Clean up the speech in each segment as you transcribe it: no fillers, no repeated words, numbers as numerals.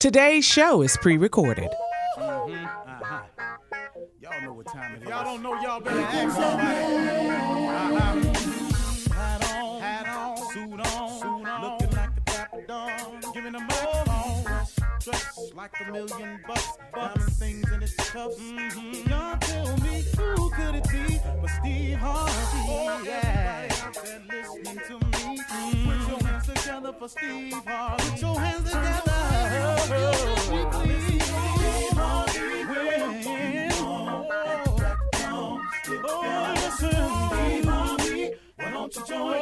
Today's show is pre-recorded. Y'all know what time it is. Y'all don't know, y'all better ask somebody. Hat on, suit on, looking like a dapper dog, giving them all dressed like $1 million bucks, diamond things in its cuffs. Y'all tell me who could it be but Steve Harvey? Everybody out there listening to me, put your hands together for Steve Harvey. Put your hands together. Why don't you join me?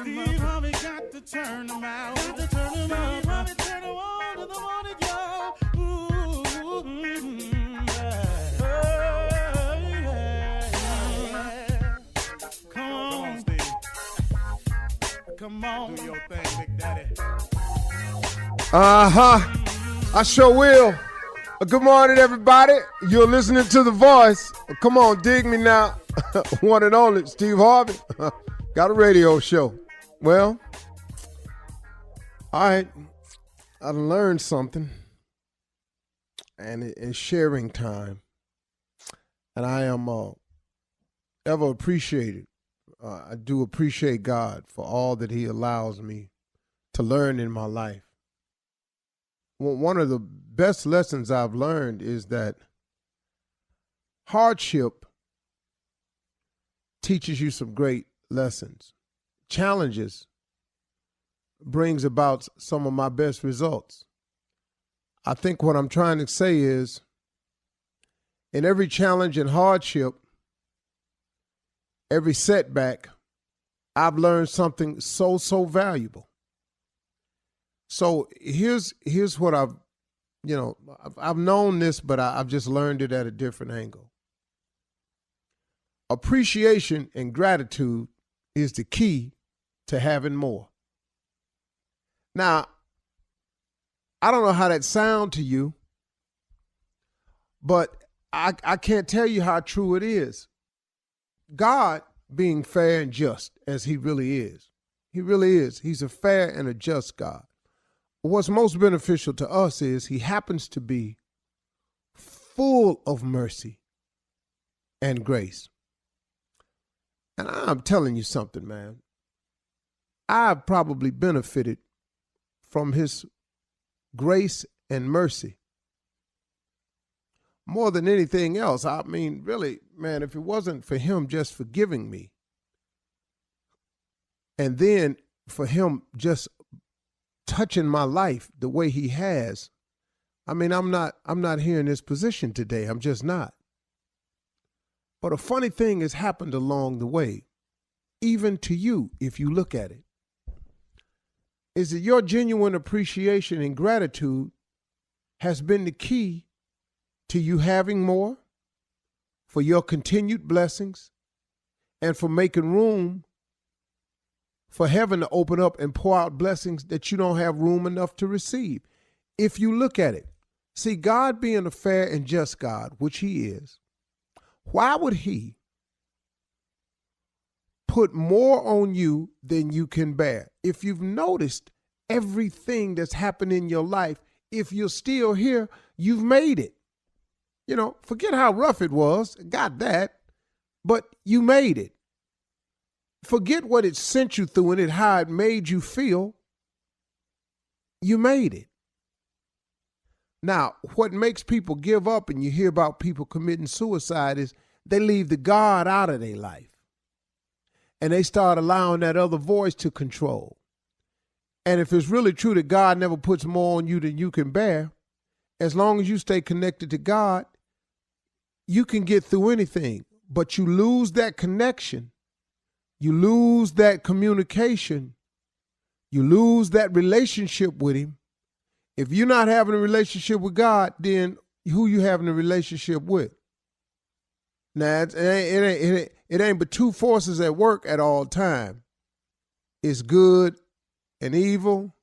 Steve Harvey got to turn them out. Got to turn them out. Harvey turn them on to the morning, y'all. Come on, Steve. Come on. Do your thing, Big Daddy. I sure will. Good morning, everybody. You're listening to The Voice. Come on, dig me now. One and only, Steve Harvey. Got a radio show. Well, all right. I learned something, and it's sharing time. And I am ever appreciated. I do appreciate God for all that he allows me to learn in my life. Well, one of the best lessons I've learned is that hardship teaches you some great lessons. Challenges brings about some of my best results. I think what I'm trying to say is, in every challenge and hardship, every setback, I've learned something so valuable. So here's what I've known this, but I've just learned it at a different angle. Appreciation and gratitude is the key to having more. Now, I don't know how that sounds to you, but I can't tell you how true it is. God, being fair and just as he really is, he's a fair and a just God. What's most beneficial to us is he happens to be full of mercy and grace. And I'm telling you something, man. I've probably benefited from his grace and mercy more than anything else. I mean, really, man, if it wasn't for him just forgiving me, and then for him just touching my life the way he has, I mean, I'm not here in this position today. I'm just not. But a funny thing has happened along the way, even to you, if you look at it, is that your genuine appreciation and gratitude has been the key to you having more, for your continued blessings, and for making room for heaven to open up and pour out blessings that you don't have room enough to receive. If you look at it, see, God being a fair and just God, which he is, why would he put more on you than you can bear? If you've noticed everything that's happened in your life, if you're still here, you've made it. You know, forget how rough it was, got that, but you made it. Forget what it sent you through and how it made you feel. you made it. Now, what makes people give up, and you hear about people committing suicide, is they leave the God out of their life. And they start allowing that other voice to control. And if it's really true that God never puts more on you than you can bear, as long as you stay connected to God, you can get through anything. But you lose that connection, you lose that communication, you lose that relationship with him. If you're not having a relationship with God, then who you having a relationship with? Now, it ain't but two forces at work at all time. It's good and evil.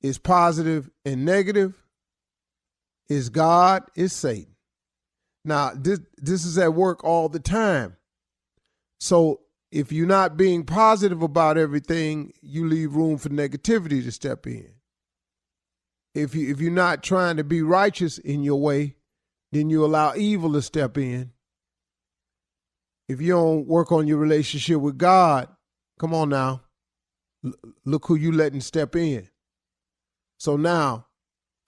It's positive and negative. It's God, it's Satan. Now, this is at work all the time. So if you're not being positive about everything, you leave room for negativity to step in. If you're not trying to be righteous in your way, then you allow evil to step in. If you don't work on your relationship with God, come on now, look who you letting step in. So now,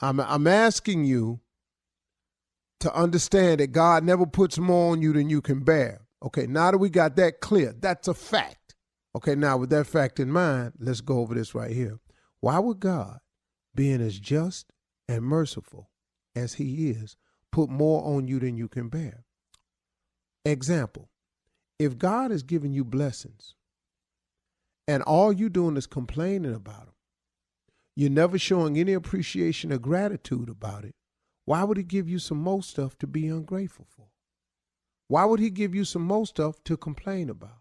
I'm asking you to understand that God never puts more on you than you can bear. Okay, now that we got that clear, that's a fact. Okay, now with that fact in mind, let's go over this right here. Why would God, being as just and merciful as he is, put more on you than you can bear? Example, if God is giving you blessings and all you doing is complaining about them, you're never showing any appreciation or gratitude about it, why would he give you some more stuff to be ungrateful for? Why would he give you some more stuff to complain about?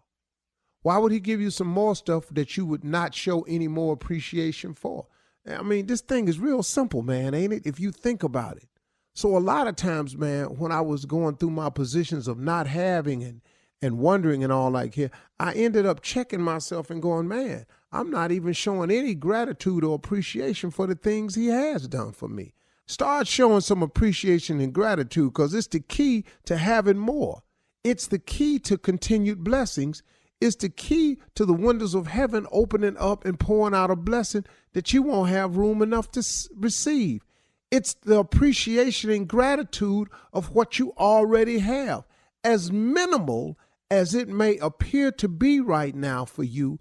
Why would he give you some more stuff that you would not show any more appreciation for? I mean, this thing is real simple, man, ain't it? If you think about it. So a lot of times, man, when I was going through my positions of not having and wondering and all like here, I ended up checking myself and going, man, I'm not even showing any gratitude or appreciation for the things he has done for me. Start showing some appreciation and gratitude, because it's the key to having more. It's the key to continued blessings. It's the key to the windows of heaven opening up and pouring out a blessing that you won't have room enough to receive. It's the appreciation and gratitude of what you already have. As minimal as it may appear to be right now for you,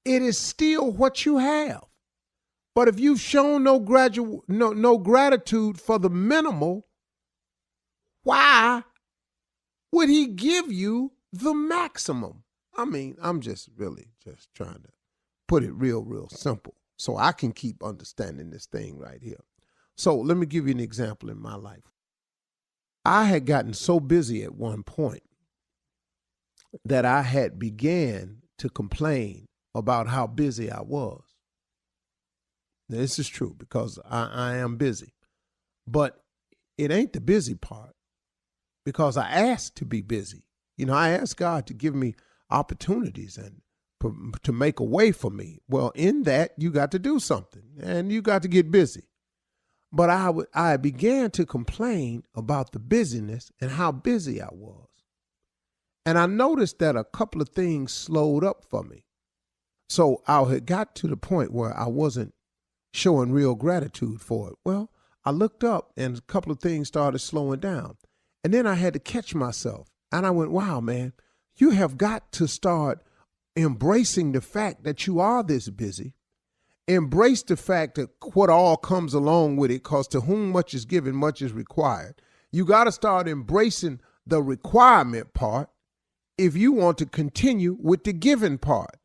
it is still what you have. But if you've shown no gratitude for the minimal, why would he give you the maximum? I mean, I'm just really just trying to put it real simple so I can keep understanding this thing right here. So let me give you an example in my life. I had gotten so busy at one point that I had began to complain about how busy I was. Now, this is true because I am busy, but it ain't the busy part because I asked to be busy. You know, I asked God to give me opportunities and to make a way for me. Well, in that, you got to do something and you got to get busy. But I began to complain about the busyness and how busy I was. And I noticed that a couple of things slowed up for me. So I had got to the point where I wasn't showing real gratitude for it. Well, I looked up and a couple of things started slowing down. And then I had to catch myself. And I went, wow, man, you have got to start embracing the fact that you are this busy. Embrace the fact that what all comes along with it, because to whom much is given, much is required. You got to start embracing the requirement part if you want to continue with the giving part.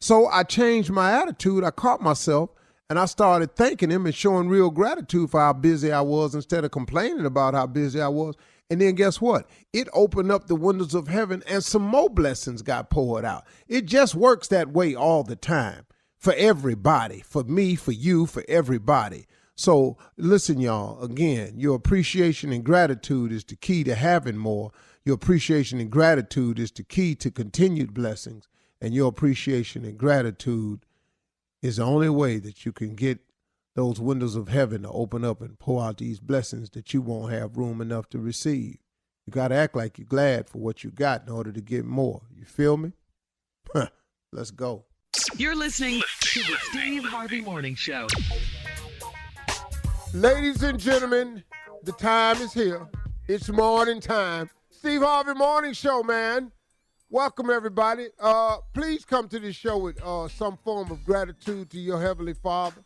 So I changed my attitude. I caught myself and I started thanking him and showing real gratitude for how busy I was instead of complaining about how busy I was. And then guess what? It opened up the windows of heaven and some more blessings got poured out. It just works that way all the time. For everybody, for me, for you, for everybody. So listen, y'all, again, your appreciation and gratitude is the key to having more. Your appreciation and gratitude is the key to continued blessings. And your appreciation and gratitude is the only way that you can get those windows of heaven to open up and pour out these blessings that you won't have room enough to receive. You got to act like you're glad for what you got in order to get more. You feel me? Let's go. You're listening to the Steve Harvey Morning Show. Ladies and gentlemen, the time is here. It's morning time. Steve Harvey Morning Show, man. Welcome, everybody. Please come to this show with some form of gratitude to your Heavenly Father.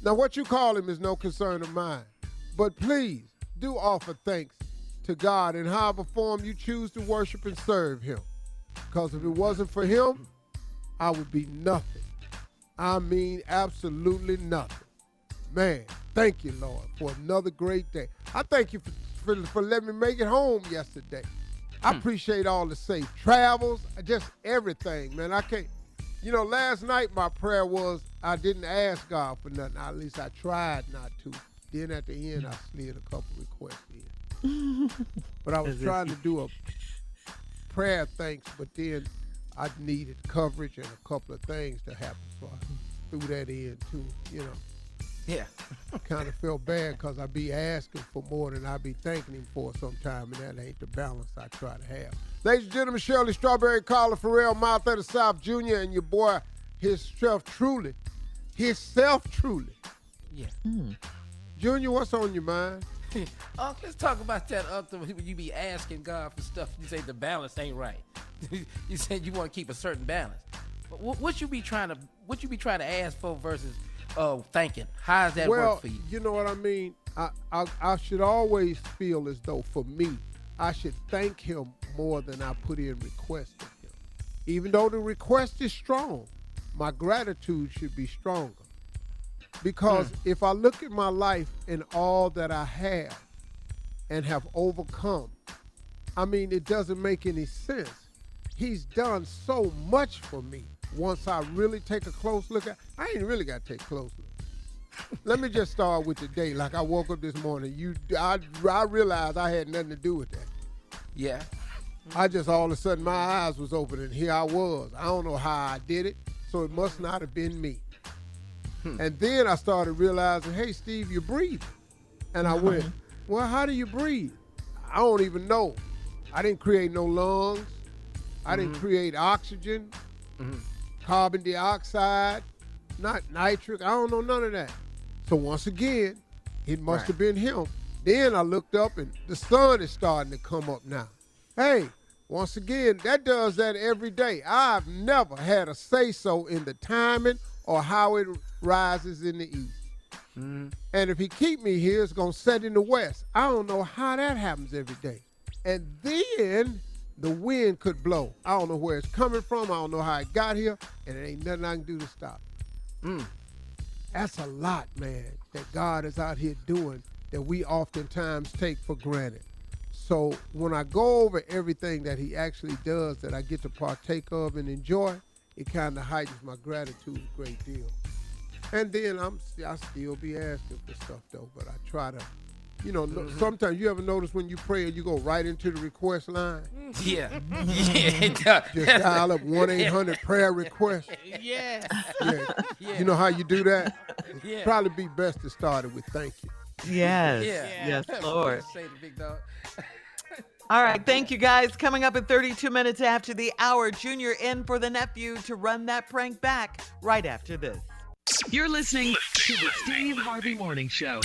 Now, what you call him is no concern of mine. But please do offer thanks to God in however form you choose to worship and serve him. Because if it wasn't for him, I would be nothing. I mean, absolutely nothing. Man, thank you, Lord, for another great day. I thank you for letting me make it home yesterday. I appreciate all the safe travels, just everything, man. I can't, last night my prayer was I didn't ask God for nothing. At least I tried not to. Then at the end, I slid a couple requests in. But I was trying to do a prayer thanks, but then I needed coverage and a couple of things to happen, so I threw that in too, Yeah. Kind of felt bad because I be asking for more than I be thanking him for sometime, and that ain't the balance I try to have. Ladies and gentlemen, Shirley Strawberry, Carla Farrell, Mouth of the South Jr., and your boy, himself truly. Yeah. Junior, what's on your mind? Let's talk about that when you be asking God for stuff. You say the balance ain't right. You said you want to keep a certain balance. But what you be trying to ask for versus thanking? How does that work for you? You know what I mean? I should always feel as though for me, I should thank him more than I put in request of him. Even though the request is strong, my gratitude should be stronger. Because if I look at my life and all that I have and have overcome, I mean, it doesn't make any sense. He's done so much for me. Once I really take a close look at, I ain't really got to take a close look. Let me just start with today. Like I woke up this morning, I realized I had nothing to do with that. Yeah. I just all of a sudden my eyes was open and here I was. I don't know how I did it, so it must not have been me. And then I started realizing, hey, Steve, you're breathing. And I went, well, how do you breathe? I don't even know. I didn't create no lungs. I didn't create oxygen, carbon dioxide, not nitric. I don't know none of that. So once again, it must have been him. Then I looked up and the sun is starting to come up now. Hey, once again, that does that every day. I've never had a say-so in the timing or how it rises in the east. And if he keep me here, it's going to set in the west. I don't know how that happens every day. And then the wind could blow. I don't know where it's coming from. I don't know how it got here. And it ain't nothing I can do to stop it. That's a lot, man, that God is out here doing that we oftentimes take for granted. So when I go over everything that he actually does that I get to partake of and enjoy, it kind of heightens my gratitude a great deal. And then I still be asking for stuff, though, but I try to, sometimes you ever notice when you pray and you go right into the request line? Yeah. Just dial up 1-800-prayer request. Yeah. You know how you do that? Yeah. It'd probably be best to start it with thank you. Yes. Yeah. Yes, Lord. Say the big dog. All right. Thank you, guys. Coming up at 32 minutes after the hour, Junior in for the nephew to run that prank back right after this. You're listening to the Steve Harvey Morning Show.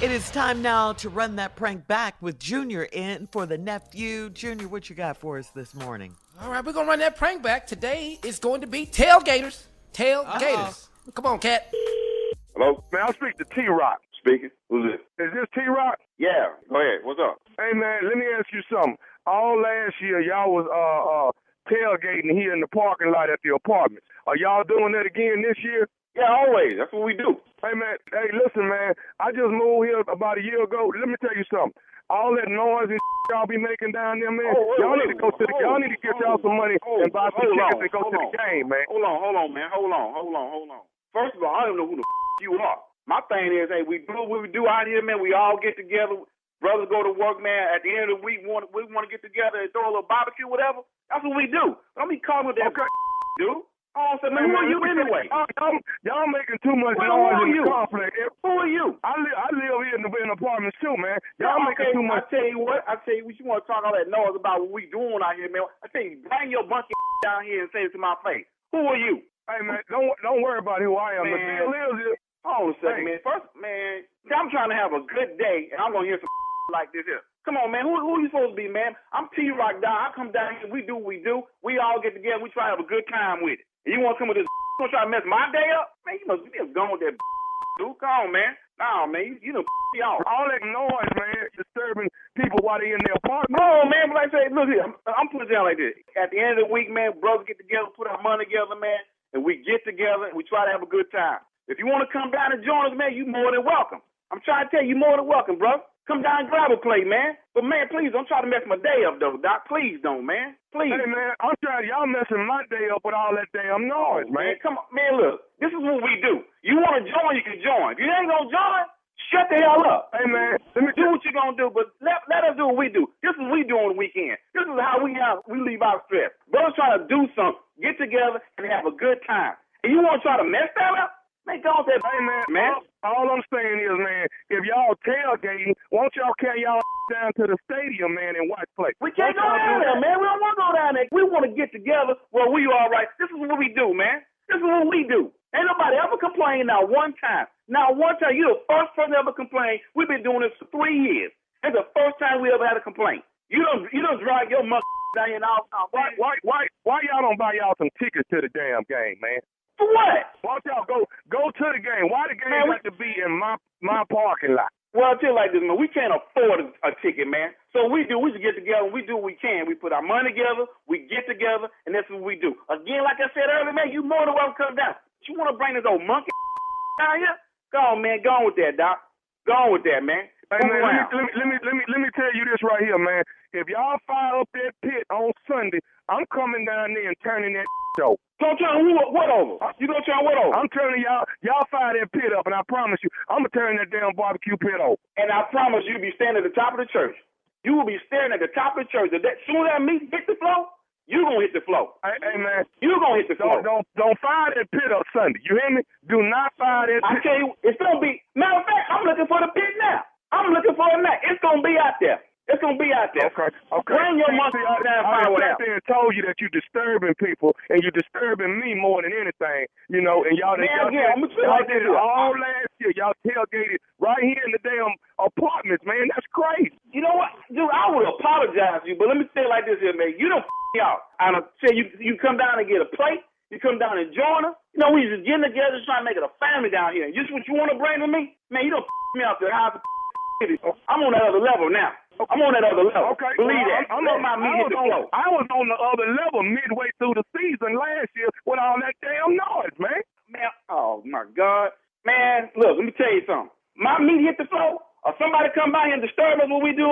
It is time now to run that prank back with Junior in for the nephew. Junior, what you got for us this morning? All right, we're going to run that prank back. Today is going to be tailgaters. Tailgaters. Come on, cat. Hello? Man, I'll speak to T-Rock. Speaking. Who's this? Is this T-Rock? Yeah. Go ahead. What's up? Hey, man, let me ask you something. All last year, y'all was tailgating here in the parking lot at the apartments. Are y'all doing that again this year? Yeah, always. That's what we do. Hey, man. Hey, listen, man. I just moved here about a year ago. Let me tell you something. All that noise and y'all be making down there, man. Y'all need to go to the. Y'all need to get y'all some money and buy some tickets and go to the game, man. Hold on, man. Hold on. First of all, I don't know who the you are. My thing is, hey, we do what we do out here, man. We all get together. Brothers go to work, man. At the end of the week, we want to get together and throw a little barbecue, whatever. That's what we do. Don't be calling with that, dude. Oh, so man, who are you anyway? Y'all making too much noise in the complex. Who are you? I live here in apartments too, man. Y'all making too much. I tell you what, you want to talk all that noise about what we doing out here, man. I tell you, bring your bunch of down here and say it to my face. Who are you? Hey, man, don't worry about who I am. Man. The deal is, hold on a second, man. First, man, I'm trying to have a good day, and I'm going to hear some like this here. Come on, man. Who you supposed to be, man? I'm T-Rock, dog. I come down here. We do what we do. We all get together. We try to have a good time with it. And you want to come with this you want to try to mess my day up? Man, you must be gone with that dude. Come on, man. Nah, man. You done me off. all that noise, man, disturbing people while they in their apartment. Oh, man, but like I say, look here. I'm putting it down like this. At the end of the week, man, brothers get together, put our money together, man, and we get together and we try to have a good time. If you want to come down and join us, man, you more than welcome. I'm trying to tell you, more than welcome, bro. Come down and grab a plate, man. But, man, please don't try to mess my day up, though, Doc. Please don't, man. Please. Hey, man, I'm trying. Y'all messing my day up with all that damn noise, man. Come on. Man, look. This is what we do. You want to join, you can join. If you ain't going to join, shut the hell up. Hey, man, let me do what you're going to do, but let us do what we do. This is what we do on the weekend. This is how we leave our stress. Brothers try to do something, get together, and have a good time. And you want to try to mess that up? Man, don't say, hey, man. All I'm saying is, man, if y'all tailgating, won't y'all carry y'all down to the stadium, man, and watch play? We can't go down there, man. We don't want to go down there. We want to get together where we all right. This is what we do, man. This is what we do. Ain't nobody ever complained not one time. Not one time. You're the first person ever complained. We've been doing this for 3 years. It's the first time we ever had a complaint. You don't drag your mother down here and all. Why y'all don't buy y'all some tickets to the damn game, man? For what? Why don't y'all go to the game? Why the game got to be in my parking lot? Well, I'll tell you like this, man. We can't afford a ticket, man. So we just get together and we do what we can. We put our money together, we get together, and that's what we do. Again, like I said earlier, man, you more than welcome to come down. But you want to bring this old monkey down here? Go on, man. Go on with that, Doc. Go on with that, man. Hey, man, let me tell you this right here, man. If y'all fire up that pit on Sunday, I'm coming down there and turning that over. Don't turn what over? You gonna turn what over? I'm turning y'all fire that pit up, and I promise you, I'm gonna turn that damn barbecue pit over. And I promise you'll be standing at the top of the church. You will be staring at the top of the church. As soon as that meat hit the floor, you gonna hit the floor. Hey, man, you gonna hit the floor. Don't fire that pit up Sunday. You hear me? Do not fire that pit. I tell you, it's gonna be. Matter of fact, I'm looking for the pit now. I'm looking for it now. It's gonna be out there. It's gonna be out there. Okay. Bring your monkey down and fire it out. I told you that you're disturbing people, and you're disturbing me more than anything, you know. And y'all did it all last year. Y'all tailgated right here in the damn apartments, man. That's crazy. You know what, dude? I would apologize to you, but let me say it like this here, man. You don't me out. I don't say you come down and get a plate. You come down and join us. You know, we just getting together, just trying to make it a family down here. Just what you want to bring to me, man. You don't me out there. I'm on that other level now. I'm on that other level. Okay. Believe that. I was on the other level midway through the season last year with all that damn noise, man. Man, oh my God. Man, look, let me tell you something. My meat hit the floor, or somebody come by here and disturb us what we do,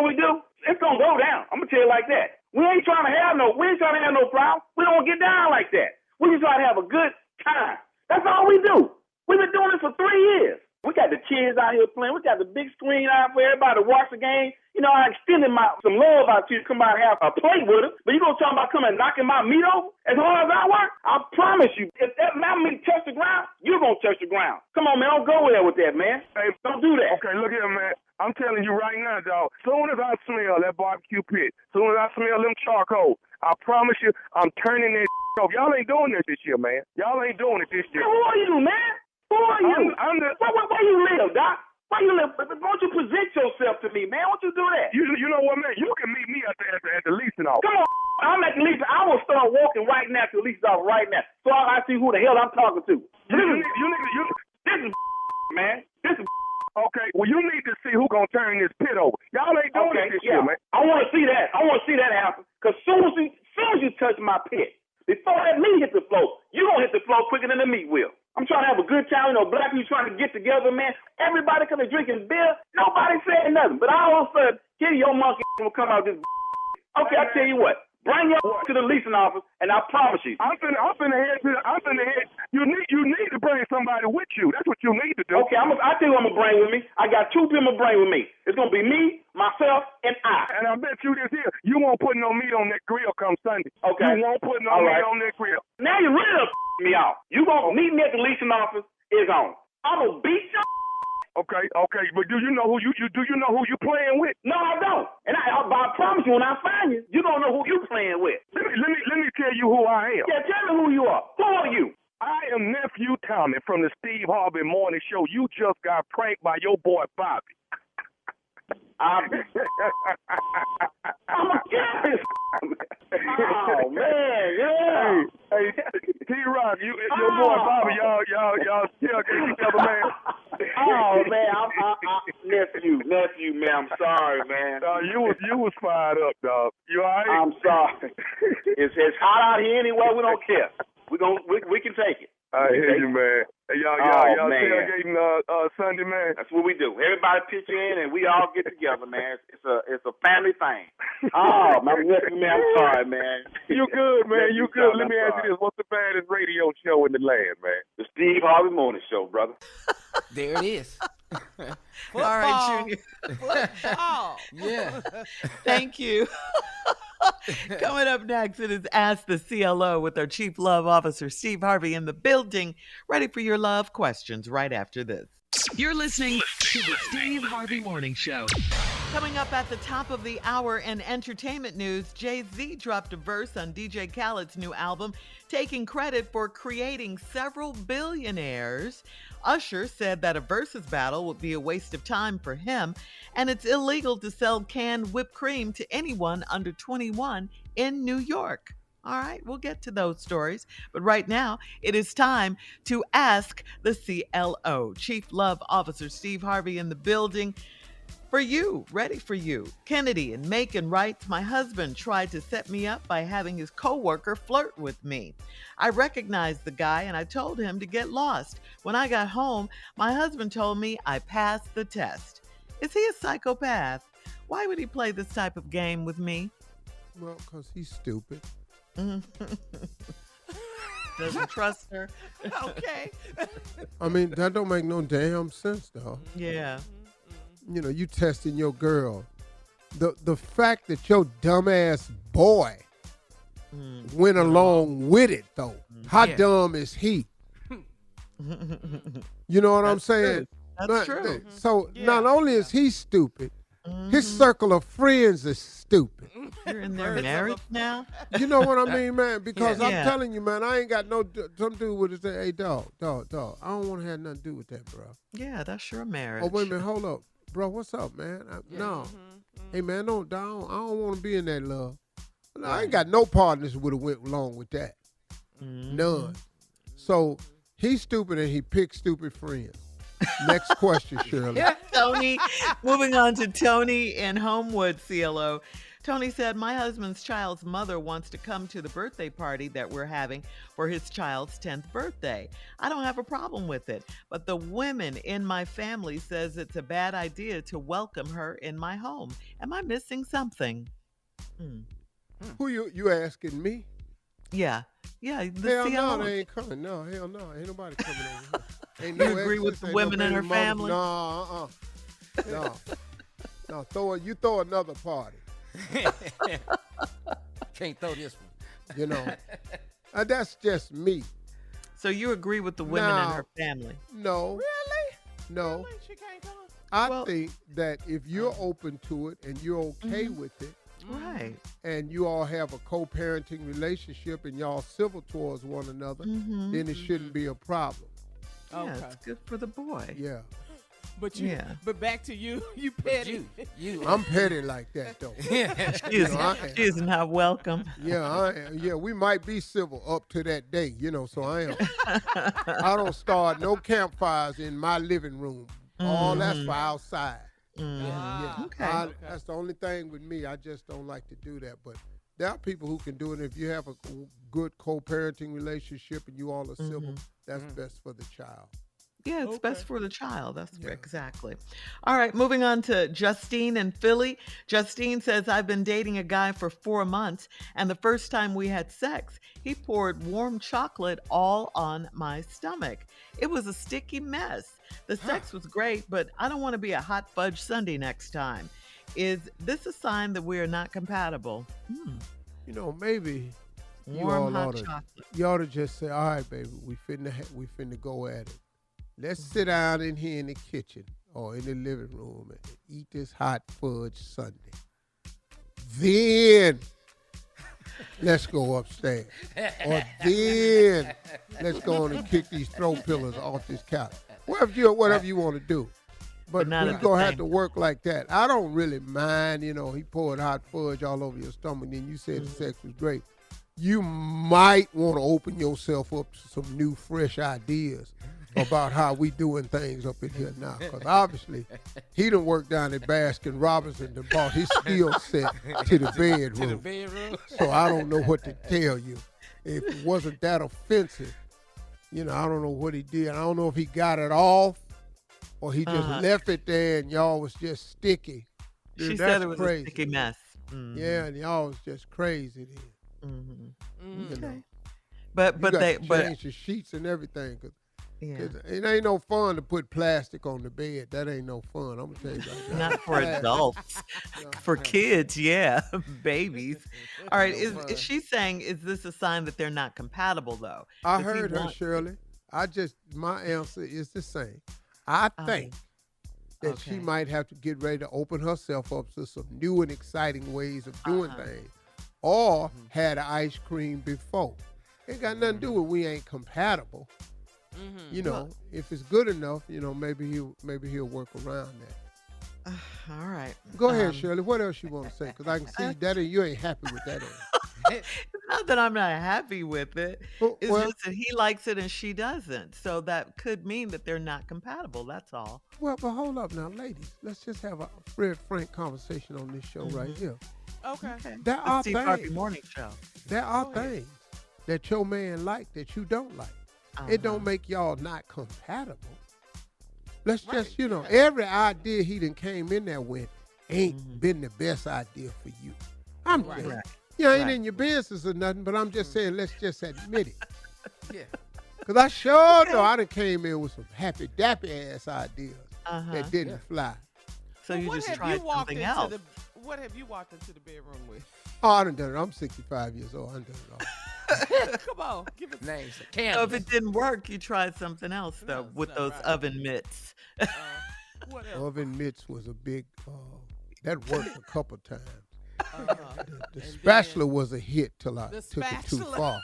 it's gonna go down. I'm gonna tell you like that. We ain't trying to have no problem. We don't get down like that. We just try to have a good time. That's all we do. We've been doing this for 3 years. We got the kids out here playing. We got the big screen out for everybody to watch the game. You know, I extended some love out to you to come out and have a play with us. But you gonna talk about coming and knocking my meat over? As hard as I work, I promise you, if my meat touch the ground, you're gonna touch the ground. Come on, man, don't go there with that, man. Hey, don't do that. Okay, look here, man. I'm telling you right now, dog. Soon as I smell that barbecue pit, soon as I smell them charcoal, I promise you, I'm turning that off. Y'all ain't doing this year, man. Y'all ain't doing it this year. Hey, who are you, man? Who are you? Where you live, Doc? Where you live? Won't you present yourself to me, man? Won't you do that? You know what, man? You can meet me at the leasing office. Come on, I'm at the leasing. I will start walking right now to the leasing office right now, so I see who the hell I'm talking to. This is man. This is. Okay, well, you need to see who gonna turn this pit over. Y'all ain't doing it this year, man. I want to see that. I want to see that happen. Because soon as you touch my pit, before that meat hit the floor, you gonna hit the floor quicker than the meat will. I'm trying to have a good time. You know, black people trying to get together, man. Everybody coming drinking beer. Nobody saying nothing. But all of a sudden, here your monkey will come out this. Okay, I tell you what. Bring your to the leasing office, and I promise you. I'm finna head. You need to bring somebody with you. That's what you need to do. Okay, I tell you who I'm gonna bring with me. I got 2 people to bring with me. It's gonna be me, myself, and I. And I bet you this here, you won't put no meat on that grill come Sunday. Okay. You won't put no meat on that grill. Now you really me off. You gonna meet me at the leasing office? Is on. I'm gonna beat you. Okay, but do you know who you playing with? No, I don't. And I promise you, when I find you, you gonna know who you playing with. Let me tell you who I am. Yeah, tell me who you are. Who are you? I am Nephew Tommy from the Steve Harvey Morning Show. You just got pranked by your boy Bobby. I'm a kid. Oh man, yeah. Hey, T-Rock, your boy Bobby, y'all still get together, man. Oh man, nephew, man. I'm sorry, man. You was fired up, dog. You all right? I'm sorry. It's hot out here anyway. We don't care. We can take it. I hear you, man. Hey, y'all tailgating Sunday, man. That's what we do. Everybody pitch in and we all get together, man. It's a family thing. Oh, my nephew, man, I'm sorry, man. You good, man. You good. Let me ask you this. What's the baddest radio show in the land, man? The Steve Harvey Morning Show, brother. There it is. All right, Junior. Football. Yeah. Thank you. Coming up next, it is Ask the CLO with our Chief Love Officer, Steve Harvey, in the building, ready for your love questions right after this. You're listening to the Steve Harvey Morning Show. Coming up at the top of the hour in entertainment news, Jay-Z dropped a verse on DJ Khaled's new album, taking credit for creating several billionaires. Usher said that a versus battle would be a waste of time for him, and it's illegal to sell canned whipped cream to anyone under 21 in New York. All right, we'll get to those stories. But right now, it is time to ask the CLO. Chief Love Officer Steve Harvey in the building. For you, ready for you. Kennedy in Macon writes, my husband tried to set me up by having his coworker flirt with me. I recognized the guy and I told him to get lost. When I got home, my husband told me I passed the test. Is he a psychopath? Why would he play this type of game with me? Well, because he's stupid. Doesn't trust her. Okay. I mean, that don't make no damn sense, though. Yeah. You know, you testing your girl. The fact that your dumbass boy went along with it, though. How dumb is he? You know what I'm saying? That's true. So not only is he stupid, his circle of friends is stupid. You're in their marriage now? You know what I mean, man? Because I'm Yeah. telling you, man, I ain't got some dude with it say, hey, dog, I don't want to have nothing to do with that, bro. Yeah, that's your marriage. Oh, wait a minute, hold up. Bro, what's up, man? No. Hey, man, I don't want to be in that love. No, I ain't got no partners would have went along with that. None. So he's stupid and he picked stupid friends. Next question, Shirley. Tony, moving on to Tony in Homewood, CLO. Tony said, my husband's child's mother wants to come to the birthday party that we're having for his child's 10th birthday. I don't have a problem with it, but the women in my family says it's a bad idea to welcome her in my home. Am I missing something? Who you asking me? Yeah. Yeah, the Hell CLO. no, they ain't coming. No, hell no. Ain't nobody coming over here. Ain't You no agree with exes, the ain't women no in her baby mamas. family? No, No, throw another party. Can't throw this one. You know. That's just me. So you agree with the women in Now- her family? No. Really? No. Really? She can't come? I think that if you're open to it and you're okay with it, Right. and you all have a co-parenting relationship and y'all civil towards one another, then it shouldn't be a problem. Yeah, Okay. it's good for the boy. Yeah. But you. Yeah. But back to you. You petty. You. I'm petty like that, though. She is not welcome. Yeah, we might be civil up to that day, so I am. I don't start no campfires in my living room. All that's for outside. Yeah. Okay. That's the only thing with me. I just don't like to do that. But there are people who can do it. If you have a good co-parenting relationship and you all are civil, that's best for the child. Yeah, it's best for the child. That's exactly. All right, moving on to Justine in Philly. Justine says, I've been dating a guy for 4 months, and the first time we had sex, he poured warm chocolate all on my stomach. It was a sticky mess. The sex was great, but I don't want to be a hot fudge sundae next time. Is this a sign that we are not compatible? Maybe Warm hot chocolate. you ought to just say, all right, baby, we finna go at it. Let's sit down in here in the kitchen or in the living room and eat this hot fudge sundae. Then let's go upstairs. Or then let's go on and kick these throw pillars off this couch. Whatever you want to do. But we're going to have to work like that. I don't really mind, he poured hot fudge all over your stomach, and you said the sex was great. You might want to open yourself up to some new, fresh ideas about how we doing things up in here now. Because obviously, he done worked down at Baskin Robbins and brought his skill set to the bedroom. So I don't know what to tell you. If it wasn't that offensive, I don't know what he did. I don't know if he got it off or he just left it there and y'all was just sticky. She said it was a sticky mess. Mm-hmm. Yeah, and y'all was just crazy then. Okay. But they change the sheets and everything. Cause it ain't no fun to put plastic on the bed. That ain't no fun. I'm gonna tell you about that. Not for adults. For kids, babies. All right. Is she saying, is this a sign that they're not compatible though? I heard her, Shirley. My answer is the same. I think that she might have to get ready to open herself up to some new and exciting ways of doing things. Or had ice cream before. Ain't got nothing to do with we ain't compatible. If it's good enough, maybe he'll work around that. All right. Go ahead, Shirley. What else you want to say? Because I can see that you ain't happy with that. It's not that I'm not happy with it. It's just that he likes it and she doesn't. So that could mean that they're not compatible. That's all. Well, but hold up now, ladies. Let's just have a very frank conversation on this show right here. Okay. There are Steve Harvey Morning Show. There are things that your man like that you don't like. It don't make y'all not compatible. Let's just, every idea he done came in there with ain't been the best idea for you. I'm just, ain't in your business or nothing, but I'm just saying, let's just admit it. Yeah. Because I sure know I done came in with some happy-dappy ass ideas that didn't fly. So you just tried something else. What have you walked into the bedroom with? Oh, I done done it. I'm 65 years old. I done done it all. Come on, give it names. So if it didn't work, you tried something else though with those oven mitts. What else? Oven mitts was a big. That worked a couple times. The spatula was a hit till I took it too far.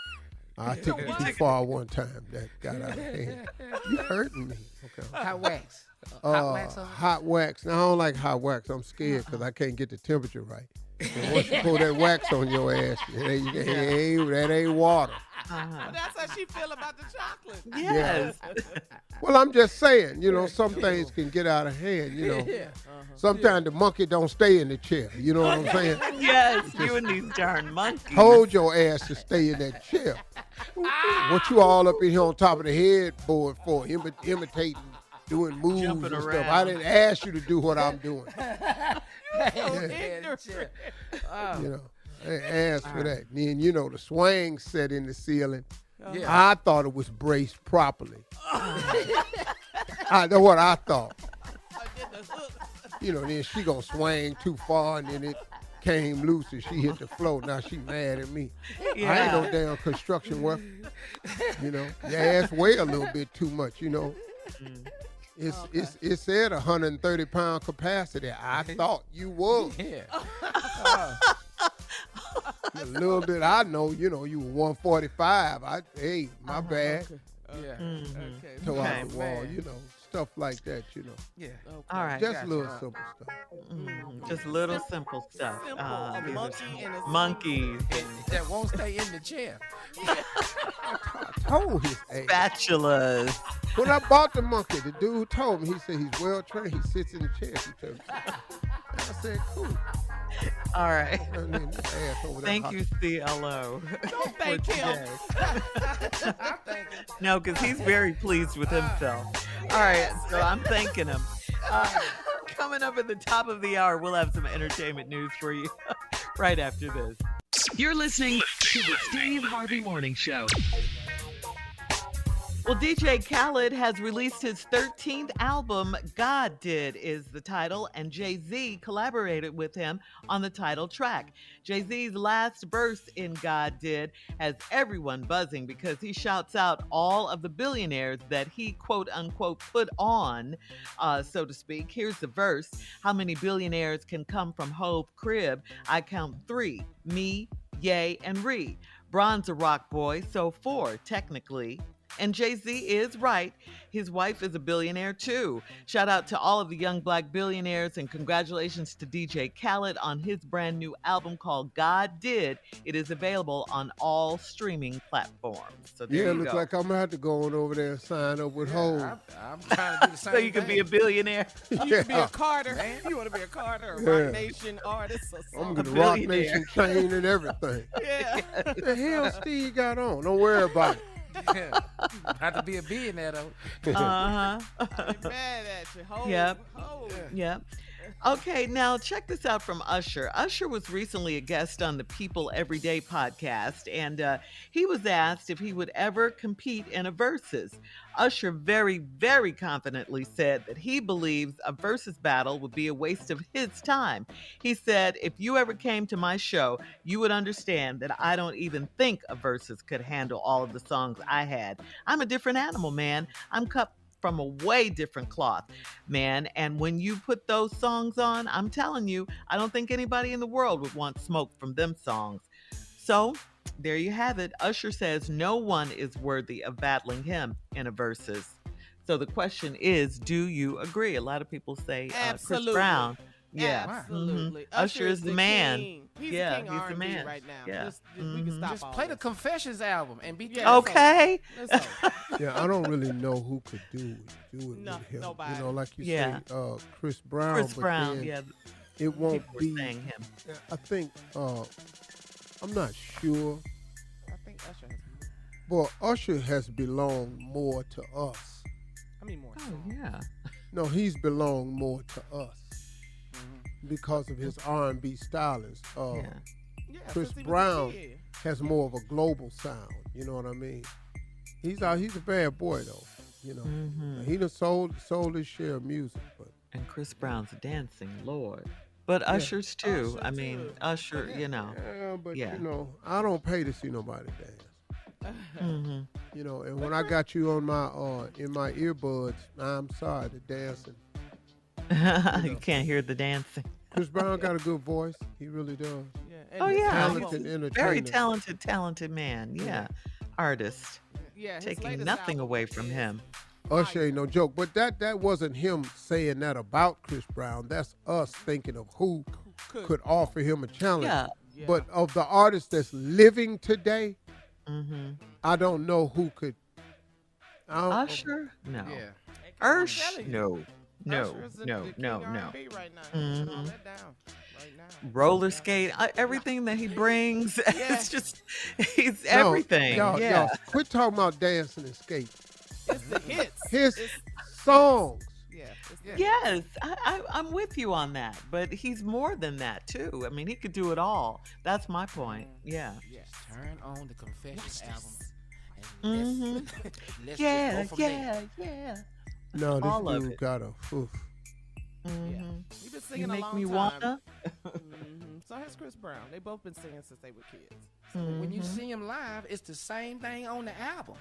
I took it too far one time. That got out of hand. You hurting me? Okay. Hot wax. Hot wax. Hot wax. Now I don't like hot wax. I'm scared because I can't get the temperature right. And once you pull that wax on your ass, that ain't water. That's how she feel about the chocolate. Yes. Well, I'm just saying, some things can get out of hand, Sometimes the monkey don't stay in the chair. You know what I'm saying? Yes, you and these darn monkeys. Hold your ass to stay in that chair. What you all up in here on top of the headboard for? Imitating, doing moves Jumping and around. stuff. I didn't ask you to do what I'm doing. I asked for that. And then, the swing set in the ceiling. I thought it was braced properly. That's what I thought. Then she gonna swing too far and then it came loose and she hit the floor. Now she mad at me. Yeah. I ain't no damn construction worker. Your ass weigh a little bit too much, It said 130-pound capacity. I thought you was. Yeah. A little bit I know, you were 145. My bad. Okay. Yeah. Okay. Toe out the wall, stuff like that, Yeah. Okay. All right. Just little simple stuff. Just little simple stuff. Simple, a These are monkey and a monkeys. That won't stay in the chair. I told his ass. Spatulas. When I bought the monkey, the dude told me, he said he's well trained. He sits in the chair. He told me. I said, cool. All right. And then this ass over there Thank hot. you, CLO. Don't thank him. No, because he's very pleased with himself. All right, so I'm thanking him. Coming up at the top of the hour, we'll have some entertainment news for you right after this. You're listening to the Steve Harvey Morning Show. Well, DJ Khaled has released his 13th album. God Did is the title, and Jay-Z collaborated with him on the title track. Jay-Z's last verse in God Did has everyone buzzing because he shouts out all of the billionaires that he, quote unquote, put on, so to speak. Here's the verse. How many billionaires can come from Hove crib? I count 3. Me, Ye, and Ree. Bron's a rock boy, so 4 technically. And Jay-Z is right. His wife is a billionaire too. Shout out to all of the young black billionaires and congratulations to DJ Khaled on his brand new album called God Did. It is available on all streaming platforms. So there Yeah, you looks go. like I'm going to have to go on over there and sign up with Hov. I'm trying to do the same So you can be a billionaire. You can be a Carter. You want to be a Carter, a Rock Nation artist or I'm something. going to Rock Nation chain and everything. Yeah. What the hell Steve got on? Don't worry about it. Yeah. Have to be a billionaire though. Uh-huh. I ain't mad at you. Hold. Yep. Hold. Yep. Okay, now check this out from Usher. Usher was recently a guest on the People Everyday podcast, and he was asked if he would ever compete in a versus. Usher very, very confidently said that he believes a versus battle would be a waste of his time. He said, if you ever came to my show, you would understand that I don't even think a versus could handle all of the songs I had. I'm a different animal, man. I'm cut from a way different cloth, man. And when you put those songs on, I'm telling you, I don't think anybody in the world would want smoke from them songs. So there you have it. Usher says no one is worthy of battling him in a versus. So the question is, do you agree? A lot of people say Chris Absolutely. Brown. Yeah. Absolutely. Usher is the man. king. He's Yeah, the king he's of the R&B man. right now. Yeah. We can stop Just all play the this. Confessions album and be Yeah. Okay. Let's go. Yeah, I don't really know who could do it No, with him. nobody. You know, like you Yeah. say, Chris Brown. Chris but Brown, then yeah. It won't People were be. saying him. I think, I'm not sure. I think Usher has. Well, Usher has belonged more to us. I mean more. Oh, yeah. No, he's belonged more to us because of his R&B stylings. Yeah. Yeah, Chris since he was a Brown kid. has more of a global sound. You know what I mean? He's a bad boy though. You know, he done sold his share of music, but And Chris Brown's a dancing lord. But Usher's too. Usher I mean, too. Usher, you know. but Yeah. you know, I don't pay to see nobody dance. Hmm. You know, and when I got you on my in my earbuds, I'm sorry, the dancing. You can't hear the dancing. Chris Brown got a good voice. He really does. Yeah, and Oh, his yeah. album- Talented entertainer. Very talented man. Yeah. Artist. Yeah, his Taking latest nothing album away from is- him. Usher ain't no joke. But that wasn't him saying that about Chris Brown. That's us thinking of who could offer him a challenge. Yeah. Yeah. But of the artists that's living today, Hmm. I don't know who could. Usher? No. Yeah. I'm Ursh? telling you, No. No. Usher is the No. king No. of No. R&B right now. Shut all Mhm. that down right now. Roller skate, everything that he brings, Yeah. it's just, he's No, everything. Y'all, Yeah. y'all quit talking about dancing and skate. It's the hits. His It's- songs. Yeah. It's the Yes, I'm with you on that, but he's more than that too. I mean, he could do it all. That's my point. Yeah. Yes. Turn on the Confessions album. Mhm. Let's Yeah, just go from there. yeah. No, All this of dude it. got a. Oof. Mhm. You've been You singing a make long me time. wanna. So has Chris Brown. They both been singing since they were kids. When you see him live, it's the same thing on the album.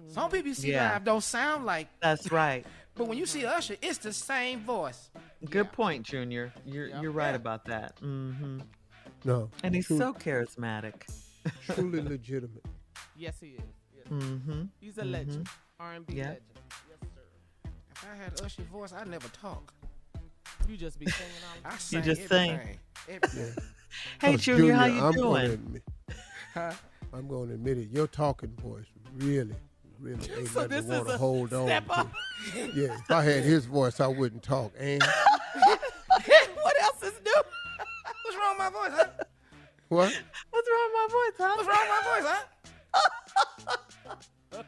Some people you see Yeah. live don't sound like, That's right. but when you see Usher, it's the same voice. Good point, Junior. You're right Yeah. about that. Hmm. No. And he's true- so charismatic. truly legitimate. Yes, he is. Yes. Hmm. He's a legend. R&B Yeah. legend. Yes, sir. If I had Usher's voice, I'd never talk. You just be singing all I the sing just sing. everything. Everything. Hey, Oh, Junior, how you I'm doing? Gonna admit, Huh? I'm going to admit it. Your talking voice really ain't So nothing this to want is to a hold on step to. up. Yeah, if I had his voice, I wouldn't talk. And What else is new? What's wrong with my voice, huh? what? What's wrong with my voice, huh? What's wrong with my voice, huh?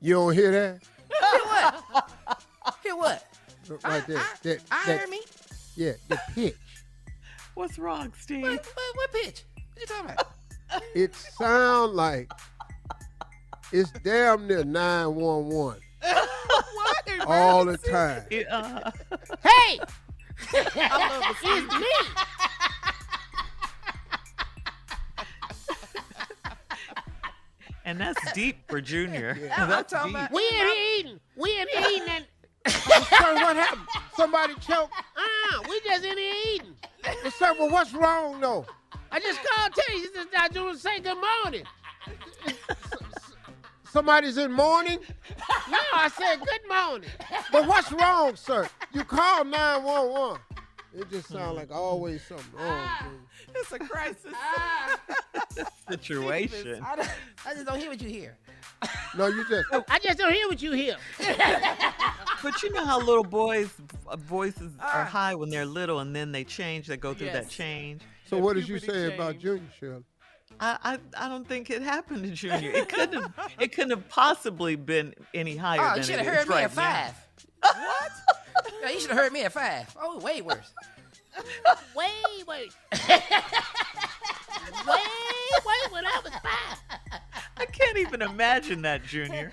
You don't hear that? Hear what? Hear what? Right there. That, I that- heard me. Yeah, the pitch. What's wrong, Steve? What pitch? What you talking about? It sound like it's damn near 911 What? all the time. Yeah. Hey! I love the song. And that's deep for Junior. I'm That's talking deep. about. We ain't eating. We ain't eating. And, Son, what happened? Somebody choked. we just ain't eating. Well, son, well, what's wrong though? I just called to tell you. Just I just say good morning. Somebody's in mourning? No, I said good morning. But what's wrong, sir? You called 911. It just sounds like always something wrong. It's a crisis Situation. I just don't hear what you hear. No, you just. I just don't hear what you hear. But you know how little boys' voices are high when they're little, and then they change. They go through that change. So what did you say about Junior, Shirley? I don't think it happened to Junior. It couldn't have possibly been any higher than You it should have is heard me right at now. 5. What? No, you should have heard me at 5. Oh, way worse. Wait. Wait, when I was 5. I can't even imagine that, Junior.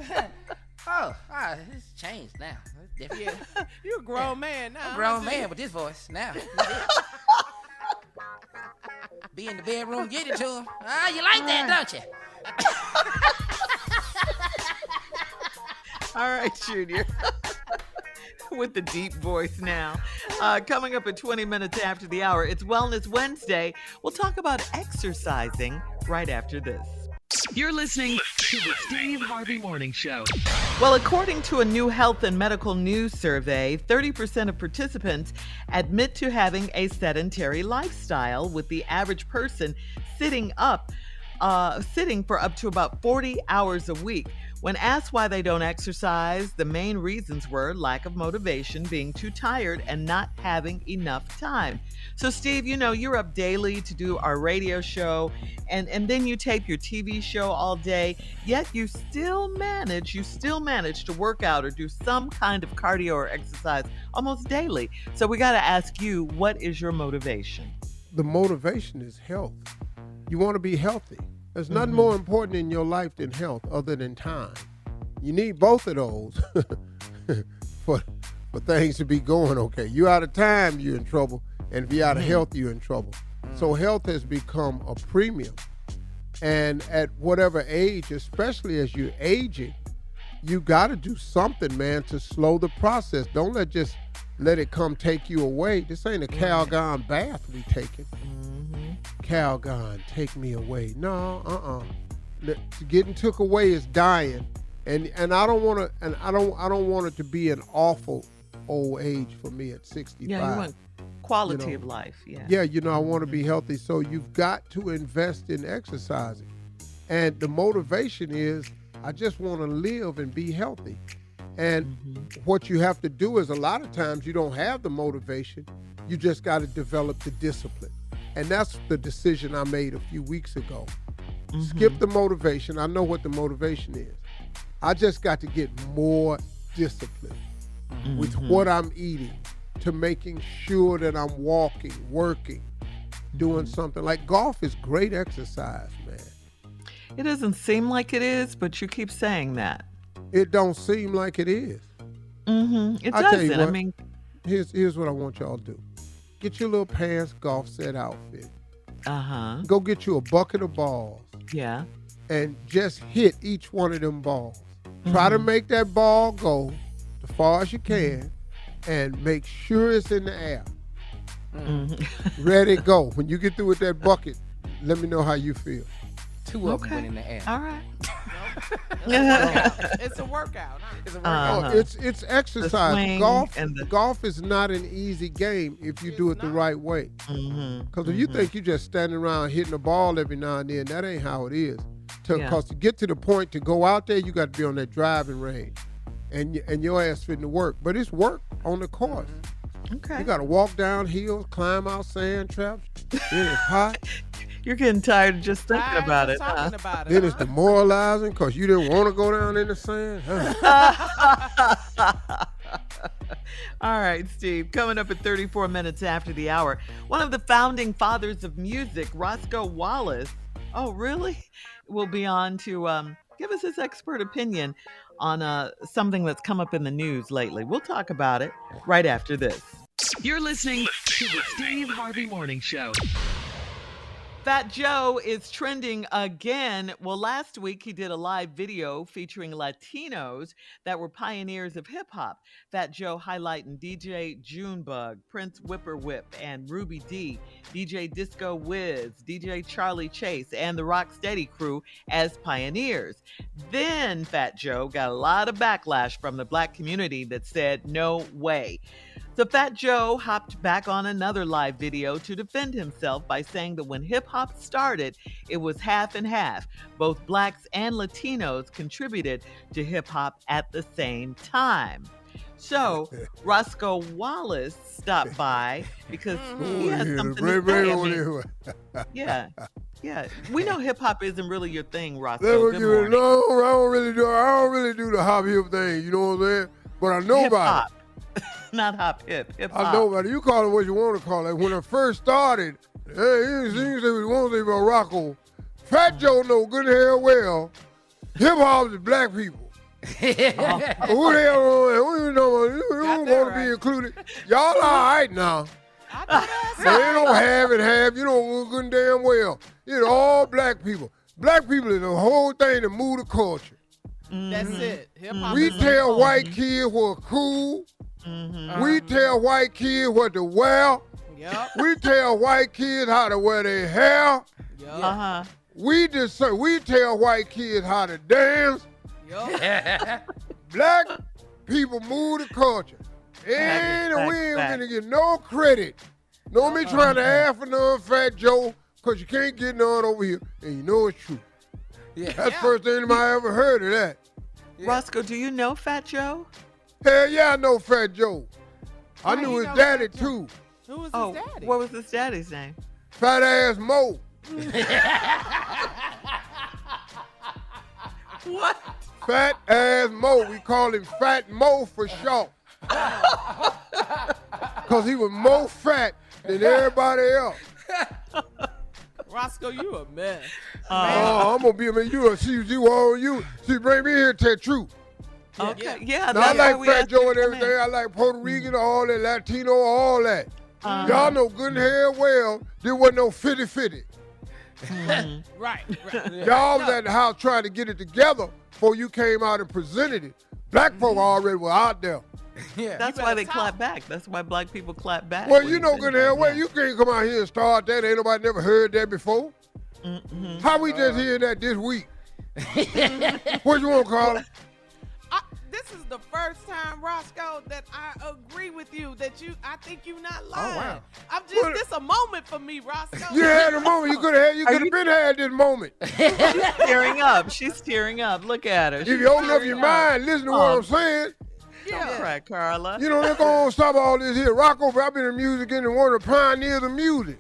It's changed now. It's different. Yeah, you're a grown man now. I'm a grown man with this voice now. Be in the bedroom, get it to him. You like that, don't you? All right, Junior. With the deep voice now. Coming up at 20 minutes after the hour, it's Wellness Wednesday. We'll talk about exercising right after this. You're listening to the Steve Harvey Morning Show. Well, according to a new health and medical news survey, 30% of participants admit to having a sedentary lifestyle, with the average person sitting for up to about 40 hours a week. When asked why they don't exercise, the main reasons were lack of motivation, being too tired, and not having enough time. So, Steve, you know, you're up daily to do our radio show, and then you tape your TV show all day, yet you still manage to work out or do some kind of cardio or exercise almost daily. So we got to ask you, what is your motivation? The motivation is health. You want to be healthy. There's nothing more important in your life than health other than time. You need both of those for things to be going okay. You out of time, you're in trouble. And if you're out of health, you're in trouble. So health has become a premium. And at whatever age, especially as you're aging, you got to do something, man, to slow the process. Don't let it come take you away. This ain't a Calgon bath we taking. Calgon, take me away. No, Getting took away is dying, and I don't want to, and I don't want it to be an awful old age for me at 65. Yeah, you want quality of life. Yeah. Yeah, I want to be healthy, so you've got to invest in exercising, and the motivation is I just want to live and be healthy. And what you have to do is a lot of times you don't have the motivation. You just got to develop the discipline. And that's the decision I made a few weeks ago. Skip the motivation. I know what the motivation is. I just got to get more discipline with what I'm eating, to making sure that I'm walking, working, doing something. Like golf is great exercise, man. It doesn't seem like it is, but you keep saying that. It don't seem like it is. It I tell you doesn't. what, I mean, here's what I want y'all to do. Get your little pants golf set outfit. Go get you a bucket of balls. Yeah. And just hit each one of them balls. Try to make that ball go as far as you can, and make sure it's in the air. Ready, go. When you get through with that bucket, let me know how you feel. 2 of them went in the air. All right. It's a workout. It's exercise. Golf is not an easy game if you do it the right way. Because if you think you're just standing around hitting the ball every now and then, that ain't how it is. Because to get to the point to go out there, you got to be on that driving range, and your ass fitting to work. But it's work on the course. Okay. You got to walk down hills, climb out sand traps. Then it's hot. You're getting tired of just thinking about it. Then it's demoralizing because you didn't want to go down in the sand. All right, Steve. Coming up at 34 minutes after the hour, one of the founding fathers of music, Roscoe Wallace. Oh, really? Will be on to give us his expert opinion on something that's come up in the news lately. We'll talk about it right after this. You're listening to the Steve Harvey Morning Show. Fat Joe is trending again. Well, last week he did a live video featuring Latinos that were pioneers of hip hop. Fat Joe highlighting DJ Junebug, Prince Whipper Whip, and Ruby D, DJ Disco Wiz, DJ Charlie Chase, and the Rocksteady crew as pioneers. Then Fat Joe got a lot of backlash from the black community that said, no way. So Fat Joe hopped back on another live video to defend himself by saying that when hip-hop started, it was half and half. Both blacks and Latinos contributed to hip-hop at the same time. So Roscoe Wallace stopped by because he has something to say. Yeah. We know hip-hop isn't really your thing, Roscoe. Good morning. No, I don't really do the hop-hip thing, you know what I'm saying? But I know about it. Not hip hop. I know about it. You call it what you want to call it. When I first started, you say what you want to say about Rocco. Fat Joe know good and hell well, hip-hop is black people. Who the hell you don't want to be included? Y'all all right now. They don't have it half. You know good and damn well. It's all black people. Black people is the whole thing to move the culture. That's it. Hip-hop We is tell white kids what cool. We tell white kids what to wear. Yep. We tell white kids how to wear their hair. Yep. We tell white kids how to dance. Yep. Black people move the culture. And we ain't gonna get no credit. Don't be trying to ask for none, Fat Joe, because you can't get none over here. And you know it's true. That's the first thing anybody ever heard of that. Roscoe, do you know Fat Joe? Hell yeah, I know Fat Joe. I knew his daddy too. Who was his daddy? What was his daddy's name? Fat Ass Mo. What? Fat Ass Mo. We call him Fat Mo for short. Because he was more fat than everybody else. Roscoe, you a mess. I'm going to be a man. See, bring me here to tell the truth. Okay, yeah. Now, I like Fat Joe and everything. I like Puerto Rican, all that, Latino, all that. Y'all know good and hell well there wasn't no 50-50. Right. Y'all was at the house trying to get it together before you came out and presented it. Black folk already were out there. That's why they clap back. That's why black people clap back. Well, you know good and hell well, you can't come out here and start that. Ain't nobody never heard that before. How we just hearing that this week? What you want to call it? This is the first time, Roscoe, that I agree with you. I think you're not lying. Oh, wow. This a moment for me, Roscoe. You had a moment. You could have been had this moment. She's tearing up. She's tearing up. Look at her. If you open up your mind, listen to what I'm saying. Don't cry, Carla. You know, they're going to stop all this here. Rocco, I've been in music and one of the pioneers of music.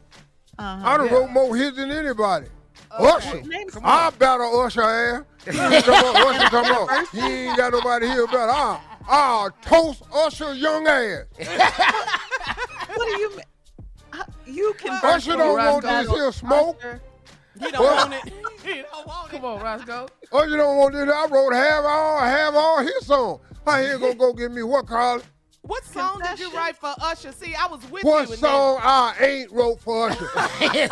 I done wrote more hits than anybody. Usher. I battle Usher ass. He ain't got nobody here about I'll toast Usher young ass. What do you mean? You can Usher don't want this here smoke. He don't want it. He don't want it. Come on, Roscoe. Usher don't want this. I wrote half all his songs. How he gonna go get me what, Carl? What song did you write for Usher? See, I was with you. What song I ain't wrote for Usher? Okay,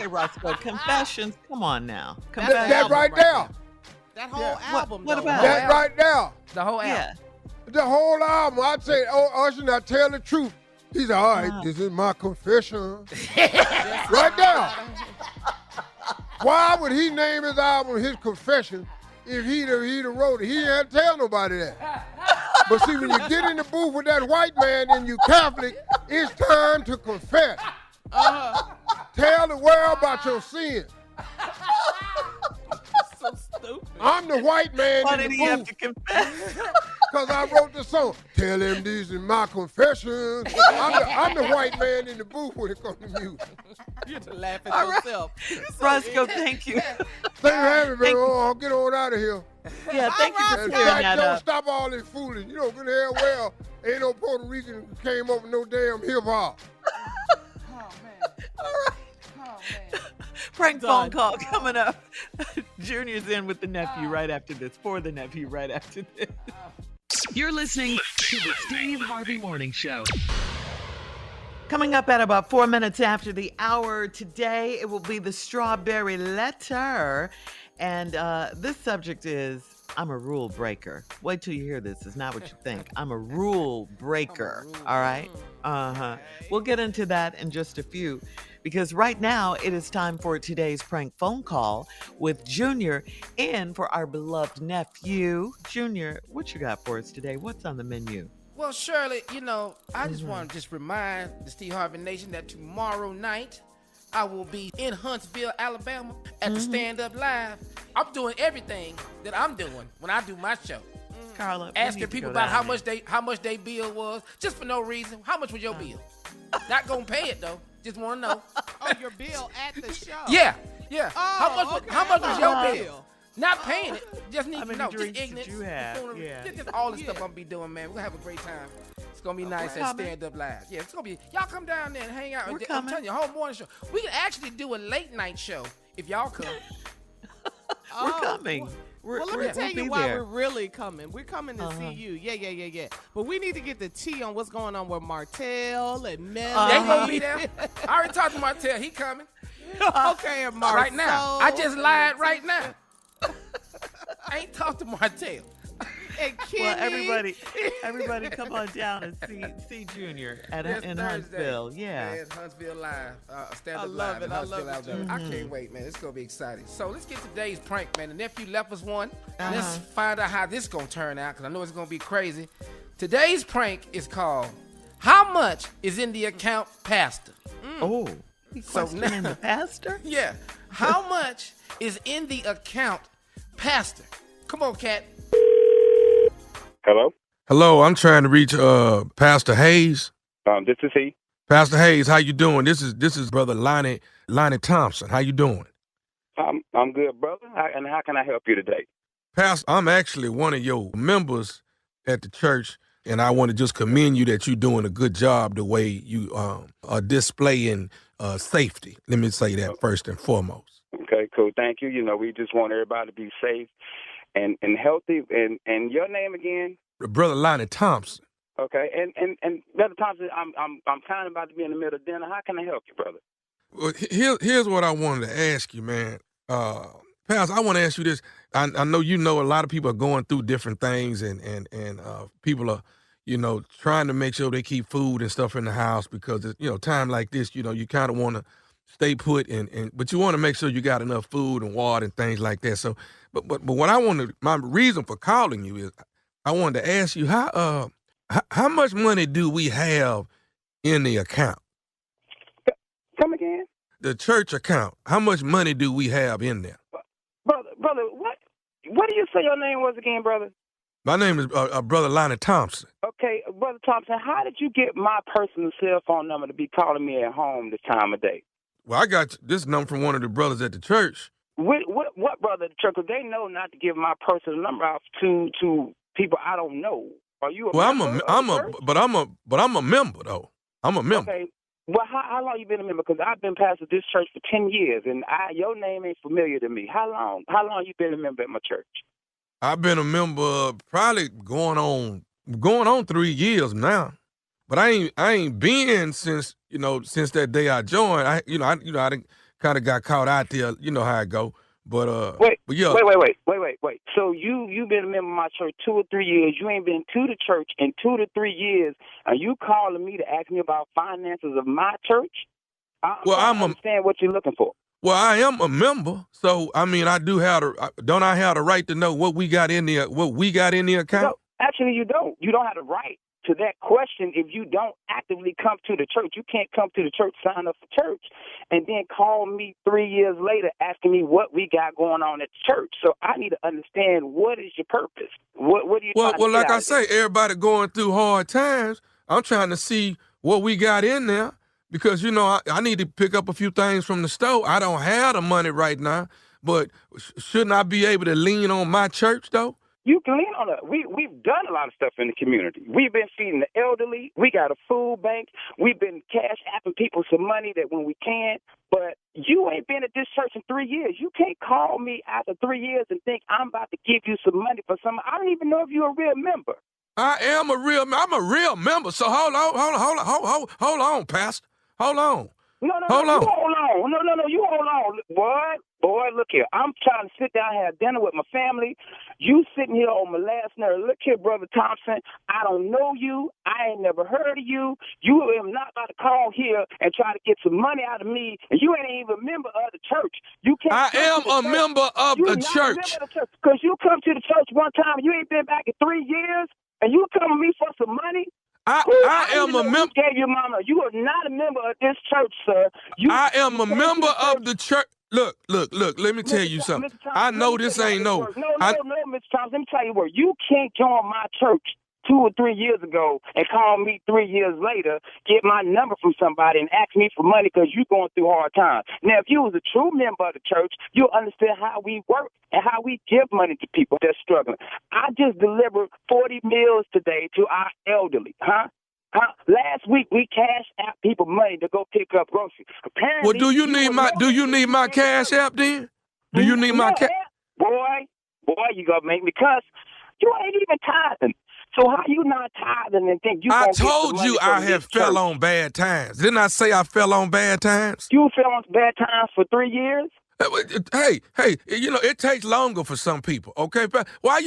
Roscoe. Confessions. Come on now. That right there. That whole album. What about that right there? The whole album. Yeah. The whole album. I'd say, Usher, now tell the truth. He said, all right, this is my confession. Right there. Why would he name his album his confession if he'd have wrote it? He didn't have to tell nobody that. But see, when you get in the booth with that white man and you Catholic, it's time to confess. Tell the world about your sin. So stupid. I'm the white man Why in did the he have booth to confess? because I wrote the song. Tell them these is my confessions. I'm the white man in the booth when it comes to music. You're to laugh at yourself. Roscoe, thank you. Thank you for having me, baby. I'll get on out of here. Yeah, thank you for And clearing that don't up. stop all this fooling. You know good hell well, ain't no Puerto Rican came up with no damn hip hop. Oh, man. All right. Oh, man. Prank phone call coming up. Junior's in with the nephew right after this. For the nephew right after this. You're listening to the Steve Harvey Morning Show. Coming up at about 4 minutes after the hour today, it will be the strawberry letter. And this subject is, I'm a rule breaker. Wait till you hear this. It's not what you think. I'm a rule breaker. All right? We'll get into that in just a few. Because right now, it is time for today's prank phone call with Junior in for our beloved nephew. Junior, what you got for us today? What's on the menu? Well, Shirley, I just want to just remind the Steve Harvey Nation that tomorrow night I will be in Huntsville, Alabama at the Stand Up Live. I'm doing everything that I'm doing when I do my show. Carla, asking people about how much they bill was, just for no reason. How much was your bill? Not gonna pay it though. Just want to know. Oh, your bill at the show. Yeah. Oh, How much was your bill? Not paying it. Just need to know. Just ignorance. You have. Just all the stuff I'm gonna be doing, man. We're gonna have a great time. It's gonna be nice at Stand Up Live. Yeah, it's gonna be. Y'all come down there and hang out. We're I'm coming. telling you, whole morning show. We can actually do a late night show if y'all come. We're coming. Well, let me tell you why we're really coming. We're coming to see you. Yeah. But we need to get the tea on what's going on with Martell and Melly. They gonna be there. I already talked to Martell. He coming. Okay, and Marcel. Right now. I just lied right now. I ain't talked to Martell. And Kenny. Well, everybody come on down and see Junior in Huntsville. Yeah. Man, Huntsville Live. Stand Up I love Live it. in I Huntsville, love it. Alabama. I can't wait, man. It's going to be exciting. So let's get today's prank, man. The nephew left us one. Let's find out how this going to turn out because I know it's going to be crazy. Today's prank is called, How Much is in the Account, Pastor? Oh. So now the pastor? Yeah. How much is in the account, Pastor? Come on, Cat. Hello? Hello, I'm trying to reach Pastor Hayes. This is he. Pastor Hayes, how you doing? This is Brother Lonnie Thompson. How you doing? I'm good, brother. And how can I help you today? Pastor, I'm actually one of your members at the church, and I want to just commend you that you're doing a good job the way you are displaying safety. Let me say that first and foremost. Okay, cool. Thank you. We just want everybody to be safe and healthy. And your name again? Brother Lonnie Thompson. Okay. And Brother Thompson, I'm kind of about to be in the middle of dinner. How can I help you, brother? Well, here's what I wanted to ask you, man. Pastor, I want to ask you this. I know a lot of people are going through different things, and people are, trying to make sure they keep food and stuff in the house because, time like this, you kind of want to stay put, but you want to make sure you got enough food and water and things like that. So, but what my reason for calling you is, I wanted to ask you how much money do we have in the account? Come again? The church account. How much money do we have in there? Brother, what do you say your name was again, brother? My name is Brother Lonnie Thompson. Okay, Brother Thompson, how did you get my personal cell phone number to be calling me at home this time of day? Well, I got this number from one of the brothers at the church. What brother at the church? Because they know not to give my personal number out to people I don't know. Are you a member? I'm a member though. I'm a member. Okay. Well, how long you been a member? Because I've been pastor of this church for 10 years, and your name ain't familiar to me. How long you been a member at my church? I've been a member probably going on 3 years now, but I ain't been since that day I joined. I kind of got caught out there. You know how it go. But wait. Yeah. Wait. So you've been a member of my church 2 or 3 years. You ain't been to the church in 2 to 3 years. Are you calling me to ask me about finances of my church? I understand what you're looking for. Well, I am a member, so I mean, don't I have the right to know what we got in the account? No, actually, you don't. You don't have the right to that question if you don't actively come to the church. You can't come to the church, sign up for church, and then call me 3 years later asking me what we got going on at the church. So I need to understand what is your purpose. What are you trying to Well, like I out say, everybody going through hard times. I'm trying to see what we got in there. Because, I need to pick up a few things from the store. I don't have the money right now, but shouldn't I be able to lean on my church, though? You can lean on it. We've done a lot of stuff in the community. We've been feeding the elderly. We got a food bank. We've been cash apping people some money that when we can. But you ain't been at this church in 3 years. You can't call me after 3 years and think I'm about to give you some money for something. I don't even know if you're a real member. I'm a real member. So hold on, Pastor. Hold on. No, you hold on. No, you hold on. Boy, look here. I'm trying to sit down and have dinner with my family. You sitting here on my last nerve. Look here, Brother Thompson. I don't know you. I ain't never heard of you. You am not about to call here and try to get some money out of me, and you ain't even a member of the church. You can't. I am a member of the church. Because you come to the church one time and you ain't been back in 3 years, and you come to me for some money. I am a member. Gave your mama. You are not a member of this church, sir. I am a member of the church. Look. Let me tell you something. I know this ain't no. No, Mr. Thompson. Let me tell you what. You can't join my church 2 or 3 years ago and call me 3 years later, get my number from somebody and ask me for money because you're going through hard times. Now, if you was a true member of the church, you'll understand how we work and how we give money to people that's struggling. I just delivered 40 meals today to our elderly, Last week we cashed out people money to go pick up groceries. Apparently, well, do you need my cash app then? Do you need my cash? Boy, you gonna make me cuss. You ain't even tithing. So how you not tithing and think you? I told you I have fell on bad times. Didn't I say I fell on bad times? You fell on bad times for 3 years. Hey, it takes longer for some people, okay? Why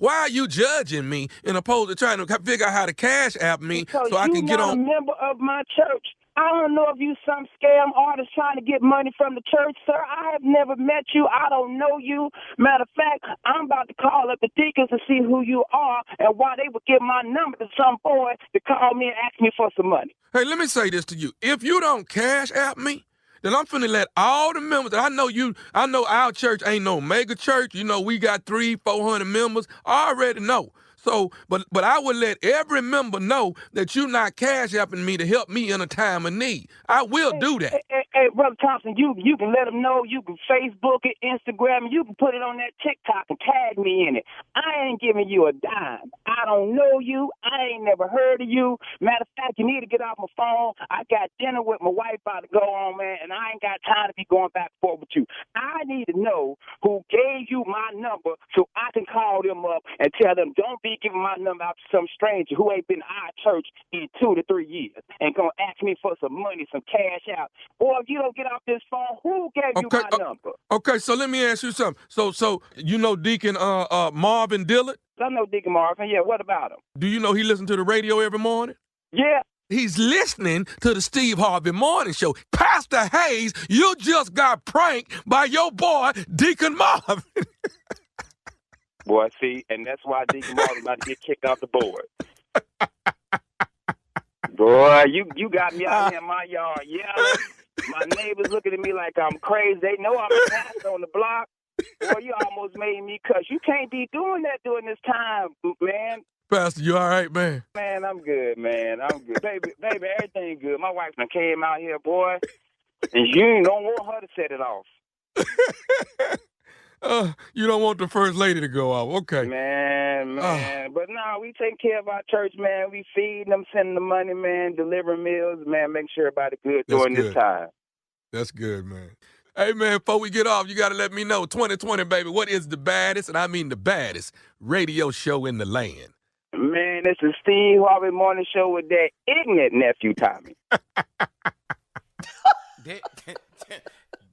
are you judging me in opposed to trying to figure out how to cash app me because so I can get on? You're not a member of my church. I don't know if you some scam artist trying to get money from the church, sir. I have never met you. I don't know you. Matter of fact, I'm about to call up the deacons to see who you are and why they would give my number to some boy to call me and ask me for some money. Hey, let me say this to you. If you don't cash app me, then I'm finna let all the members, I know our church ain't no mega church. You know, we got 300-400 members. I already know. So, but I would let every member know that you're not cash apping me to help me in a time of need. I will do that. Hey, Brother Thompson, you can let them know. You can Facebook it, Instagram it. You can put it on that TikTok and tag me in it. I ain't giving you a dime. I don't know you. I ain't never heard of you. Matter of fact, you need to get off my phone. I got dinner with my wife about to go on, man, and I ain't got time to be going back and forth with you. I need to know who gave you my number so I can call them up and tell them, don't be giving my number out to some stranger who ain't been to our church in 2 to 3 years and gonna ask me for some money, some cash out. Boy, if you don't get off this phone, who gave you my number? Okay, so let me ask you something. So you know Deacon Marvin Dillard? I know Deacon Marvin. Yeah, what about him? Do you know he listens to the radio every morning? Yeah. He's listening to the Steve Harvey Morning Show. Pastor Hayes, you just got pranked by your boy, Deacon Marvin. Boy, see, and that's why Deacon Marvin about to get kicked off the board. Boy, you got me out here in my yard yelling. My neighbors looking at me like I'm crazy. They know I'm a pastor on the block. Boy, you almost made me cuss. You can't be doing that during this time, man. Pastor, you all right, man? Man, I'm good, man. I'm good. Baby, everything good. My wife done came out here, boy, and you don't want her to set it off. You don't want the first lady to go out. Okay. Man. But no, we take care of our church, man. We feed them, sending the money, man, delivering meals, man, make sure everybody good during this time. That's good, man. Hey, man, before we get off, you got to let me know, 2020, baby, what is the baddest, and I mean the baddest, radio show in the land? Man, this is Steve Harvey Morning Show with that ignorant nephew, Tommy.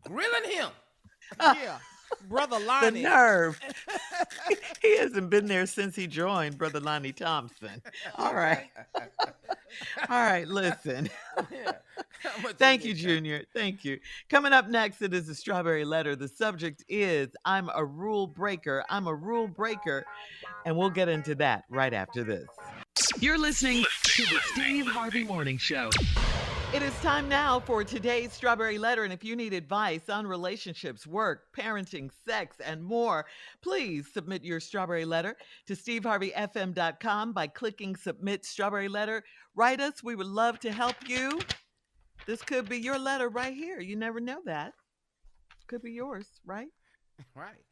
Grilling him. Yeah. Brother Lonnie. The nerve. He hasn't been there since he joined Brother Lonnie Thompson. All right. All right, listen. Thank you, Junior. Thank you. Coming up next, it is the Strawberry Letter. The subject is, I'm a rule breaker. I'm a rule breaker. And we'll get into that right after this. You're listening to the Steve Harvey Morning Show. It is time now for today's Strawberry Letter. And if you need advice on relationships, work, parenting, sex, and more, please submit your Strawberry Letter to steveharveyfm.com by clicking Submit Strawberry Letter. Write us. We would love to help you. This could be your letter right here. You never know that. Could be yours, right? Right.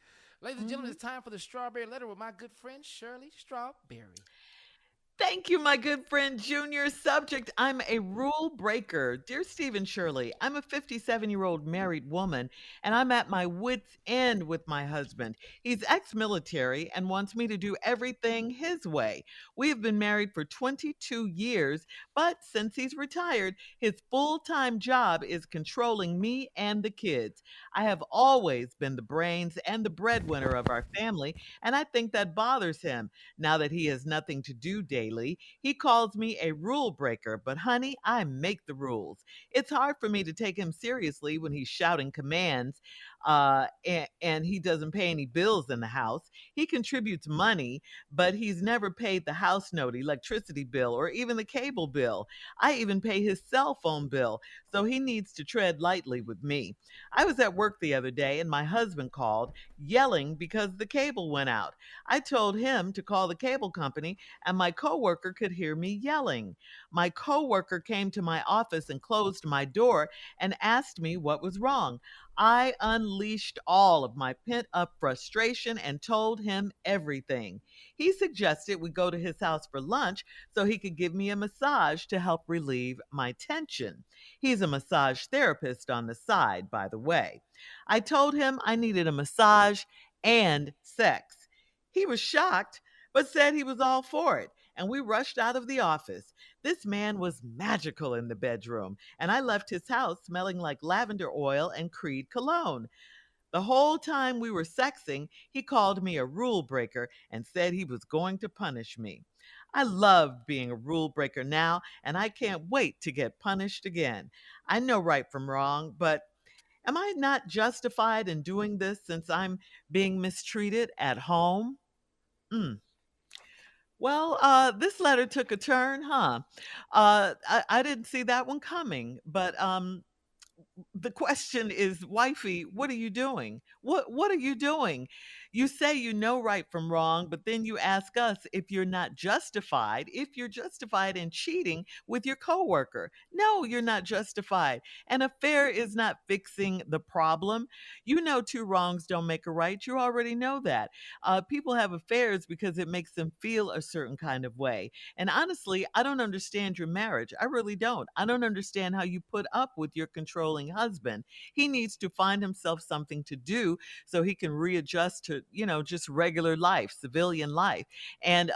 Ladies and gentlemen, it's time for the Strawberry Letter with my good friend, Shirley Strawberry. Thank you, my good friend Junior. Subject: I'm a rule breaker. Dear Stephen Shirley, I'm a 57-year-old married woman, and I'm at my wits' end with my husband. He's ex military and wants me to do everything his way. We have been married for 22 years, but since he's retired, his full time job is controlling me and the kids. I have always been the brains and the breadwinner of our family, and I think that bothers him. Now that he has nothing to do daily, he calls me a rule breaker, but honey, I make the rules. It's hard for me to take him seriously when he's shouting commands and he doesn't pay any bills in the house. He contributes money, but he's never paid the house note, electricity bill, or even the cable bill. I even pay his cell phone bill, so he needs to tread lightly with me. I was at work the other day and my husband called, yelling because the cable went out. I told him to call the cable company, and my coworker could hear me yelling. My coworker came to my office and closed my door and asked me what was wrong. I unleashed all of my pent up frustration and told him everything. He suggested we go to his house for lunch so he could give me a massage to help relieve my tension. He's a massage therapist on the side, by the way. I told him I needed a massage and sex. He was shocked, but said he was all for it, and we rushed out of the office. This man was magical in the bedroom, and I left his house smelling like lavender oil and Creed cologne. The whole time we were sexing, he called me a rule breaker and said he was going to punish me. I love being a rule breaker now, and I can't wait to get punished again. I know right from wrong, but am I not justified in doing this since I'm being mistreated at home? Mm. Well, this letter took a turn, huh? I didn't see that one coming, but the question is, wifey, what are you doing? What are you doing? You say you know right from wrong, but then you ask us if you're justified in cheating with your coworker. No, you're not justified. An affair is not fixing the problem. You know two wrongs don't make a right. You already know that. People have affairs because it makes them feel a certain kind of way. And honestly, I don't understand your marriage. I really don't. I don't understand how you put up with your controlling husband. He needs to find himself something to do so he can readjust to, just regular life, civilian life. And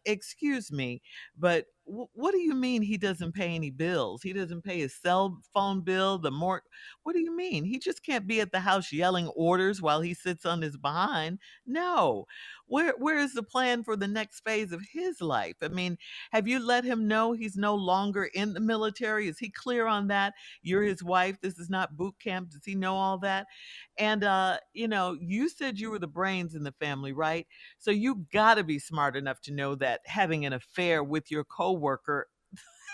excuse me, but what do you mean he doesn't pay any bills? He doesn't pay his cell phone bill, what do you mean? He just can't be at the house yelling orders while he sits on his behind. No. Where is the plan for the next phase of his life? I mean, have you let him know he's no longer in the military? Is he clear on that? You're his wife. This is not boot camp. Does he know all that? And you said you were the brains in the family, right? So you got to be smart enough to know that having an affair with your coworker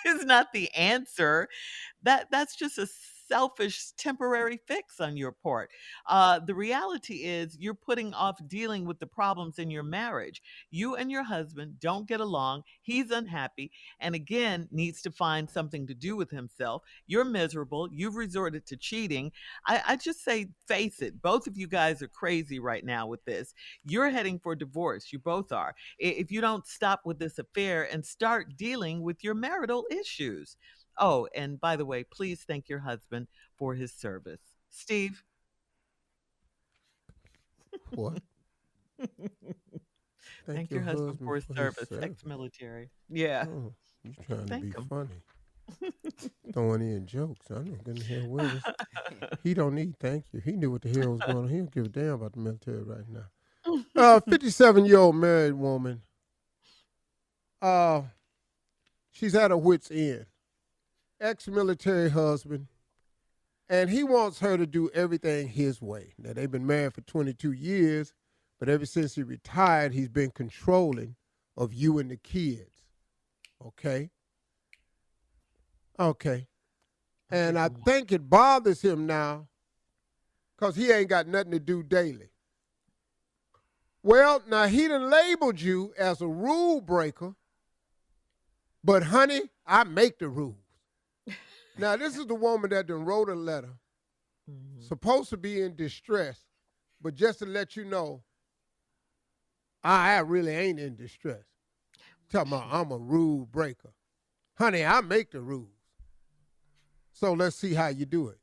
is not the answer. That's just a selfish temporary fix on your part. The reality is you're putting off dealing with the problems in your marriage. You and your husband don't get along. He's unhappy and again needs to find something to do with himself. You're miserable. You've resorted to cheating. I just say, face it, both of you guys are crazy right now with this. You're heading for divorce. You both are. If you don't stop with this affair and start dealing with your marital issues. Oh, and by the way, please thank your husband for his service. Steve? What? Thank your husband for his service, ex-military. Yeah. Oh, you trying to be him. funny. Throwing in jokes. I'm not going to hear with us. He don't need thank you. He knew what the hell was going on. He don't give a damn about the military right now. 57-year-old married woman. She's at her wit's end. Ex-military husband, and he wants her to do everything his way. Now, they've been married for 22 years, but ever since he retired, he's been controlling of you and the kids. Okay? Okay. And I think it bothers him now because he ain't got nothing to do daily. Well, now, he done labeled you as a rule breaker, but, honey, I make the rules. Now, this is the woman that done wrote a letter, supposed to be in distress, but just to let you know, I really ain't in distress. talking about I'm a rule breaker. Honey, I make the rules. So let's see how you do it.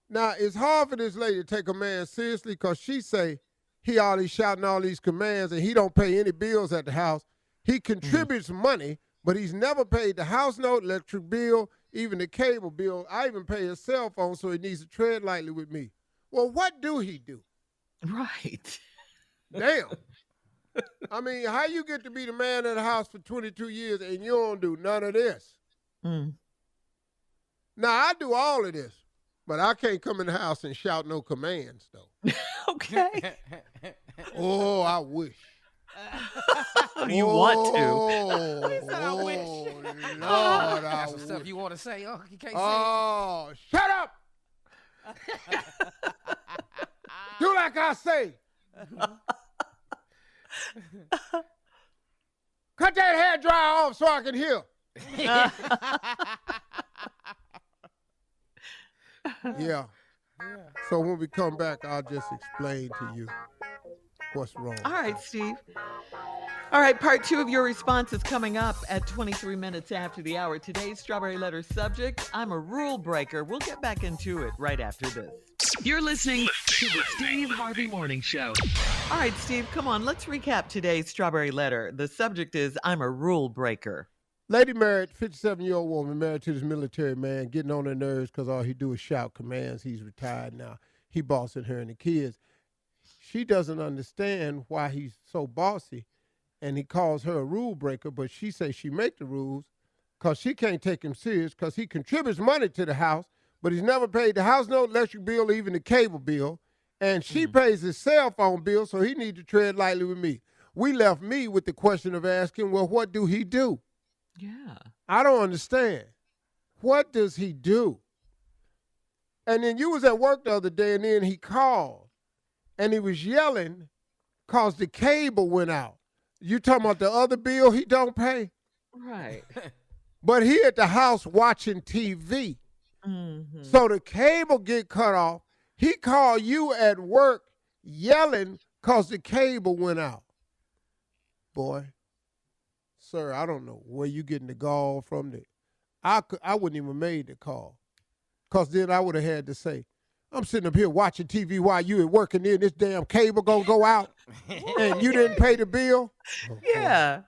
Now, it's hard for this lady to take a man seriously because she say he always shouting all these commands and he don't pay any bills at the house. He contributes money, but he's never paid the house note, electric bill, even the cable bill. I even pay his cell phone, so he needs to tread lightly with me. Well, what do he do? Right. Damn. I mean, how you get to be the man of the house for 22 years and you don't do none of this? Mm. Now, I do all of this, but I can't come in the house and shout no commands, though. Okay. Oh, I wish. You want to. He said, I wish. Lord, Got I some wish. stuff you want to say? Oh, you can't Oh, shut up! Do like I say. Cut that hair dryer off so I can hear. Yeah. So when we come back, I'll just explain to you what's wrong. All right, Steve. All right, part 2 of your response is coming up at 23 minutes after the hour. Today's Strawberry Letter subject, I'm a rule breaker. We'll get back into it right after this. You're listening to the Steve Harvey Morning Show. All right, Steve, come on. Let's recap today's Strawberry Letter. The subject is, I'm a rule breaker. Lady married, 57-year-old woman, married to this military man, getting on her nerves because all he do is shout commands. He's retired now. He bossing her and the kids. She doesn't understand why he's so bossy, and he calls her a rule breaker, but she says she make the rules because she can't take him serious because he contributes money to the house, but he's never paid the house note, electric bill, even the cable bill, and she pays his cell phone bill, so he need to tread lightly with me. We left me with the question of asking, well, what do he do? Yeah. I don't understand. What does he do? And then you was at work the other day, and then he called, and he was yelling because the cable went out. You talking about the other bill he don't pay? Right. But he at the house watching TV. Mm-hmm. So the cable get cut off. He called you at work yelling because the cable went out. Boy, sir, I don't know where you getting the gall from. I wouldn't even made the call because then I would have had to say, I'm sitting up here watching TV while you at work and then this damn cable gonna go out and you didn't pay the bill? Yeah.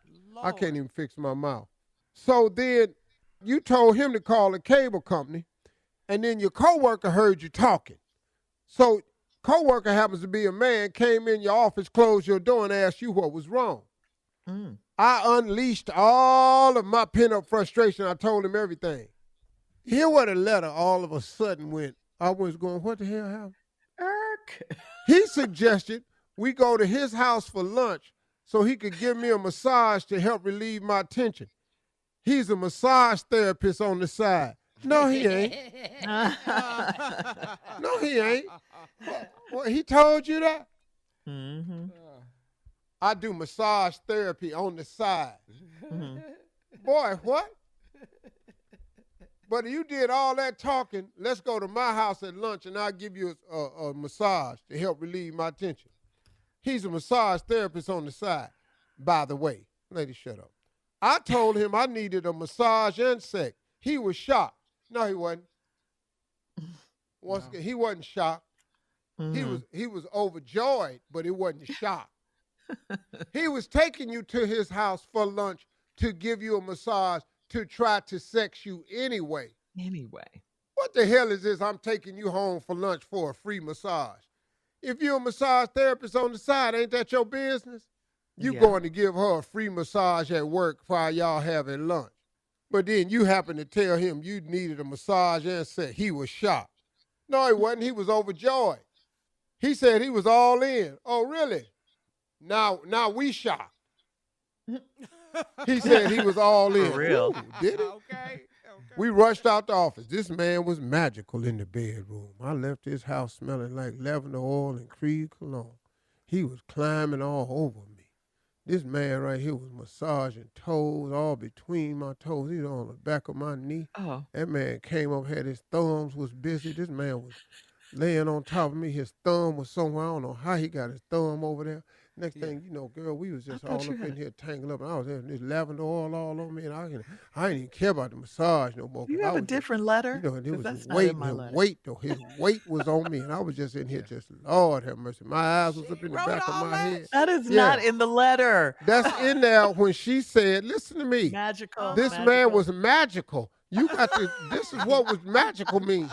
I can't even fix my mouth. So then you told him to call the cable company and then your coworker heard you talking. So coworker happens to be a man, came in your office, closed your door and asked you what was wrong. Mm. I unleashed all of my pent-up frustration. I told him everything. Here what a letter all of a sudden went. I was going, what the hell happened? Irk. He suggested we go to his house for lunch so he could give me a massage to help relieve my tension. He's a massage therapist on the side. No, he ain't. No, he ain't. What, he told you that? Mm-hmm. I do massage therapy on the side. Mm-hmm. Boy, what? But you did all that talking. Let's go to my house at lunch and I'll give you a massage to help relieve my tension. He's a massage therapist on the side. By the way, lady, shut up. I told him I needed a massage and sex. He was shocked. No, he wasn't. Again, he wasn't shocked. Mm-hmm. He was overjoyed, but it wasn't shocked. He was taking you to his house for lunch to give you a massage to try to sex you anyway. Anyway. What the hell is this? I'm taking you home for lunch for a free massage. If you're a massage therapist on the side, ain't that your business? You going to give her a free massage at work while y'all having lunch. But then you happen to tell him you needed a massage and sex. He was shocked. No, he wasn't. He was overjoyed. He said he was all in. Oh, really? Now we shocked. He said he was all in. For real. Ooh, did it? Okay. We rushed out the office. This man was magical in the bedroom. I left his house smelling like lavender oil and Creed cologne. He was climbing all over me. This man right here was massaging toes, all between my toes. He was on the back of my knee. Oh. That man came up, had his thumbs was busy. This man was laying on top of me. His thumb was somewhere. I don't know how he got his thumb over there. Next thing you know, girl, we was just all up in here tangled up, and I was in this lavender oil all over me, and I didn't even care about the massage no more. You have a different letter? You know, it was his weight was on me, and I was just in here just, Lord have mercy. My eyes was up in the back of my head. That is not in the letter. That's in there when she said, listen to me. Magical. This man was magical. You got to, this is what was magical mean.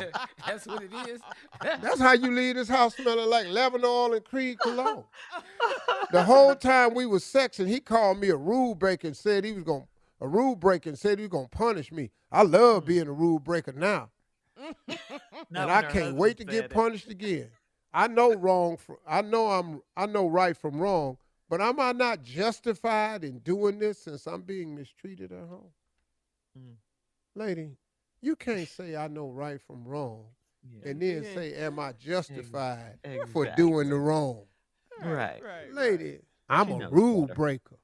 That's what it is. That's how you leave this house smelling like lavender oil and Creed cologne. The whole time we was sexing, he called me a rule breaker and said he was going to punish me. I love being a rule breaker now. And I can't wait to get punished again. I know right from wrong, but am I not justified in doing this since I'm being mistreated at home? Lady, you can't say I know right from wrong and then say, am I justified for doing the wrong? Right. Lady, I'm a rule breaker.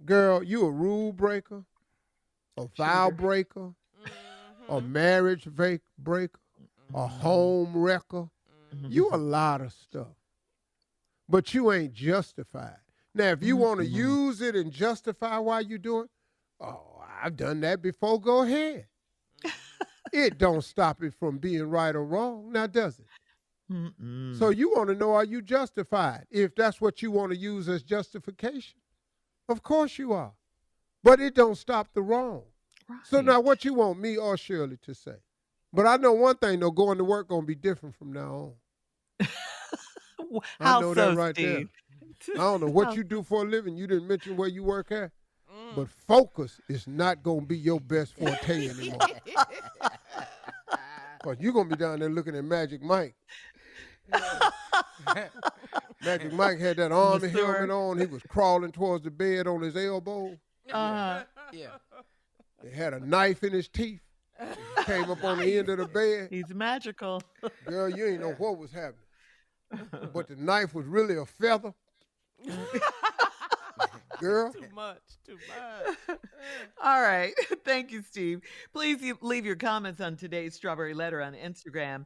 Girl, you a rule breaker, a vow breaker, a marriage breaker, a home wrecker. You a lot of stuff. But you ain't justified. Now, if you want to use it and justify why you do it, I've done that before. Go ahead. It don't stop it from being right or wrong. Now, does it? So you want to know, are you justified? If that's what you want to use as justification, of course you are. But it don't stop the wrong. Right. So now what you want me or Shirley to say? But I know one thing, though, going to work going to be different from now on. How I know so, that right Steve? there. I don't know what you do for a living. You didn't mention where you work at. But focus is not going to be your best forte anymore. Because you're going to be down there looking at Magic Mike. Magic Mike had that army helmet on. He was crawling towards the bed on his elbow. Yeah. He had a knife in his teeth. He came up on the end of the bed. He's magical. Girl, you ain't know what was happening. But the knife was really a feather. Girl. Too much. All right. Thank you, Steve. Please leave your comments on today's Strawberry Letter on Instagram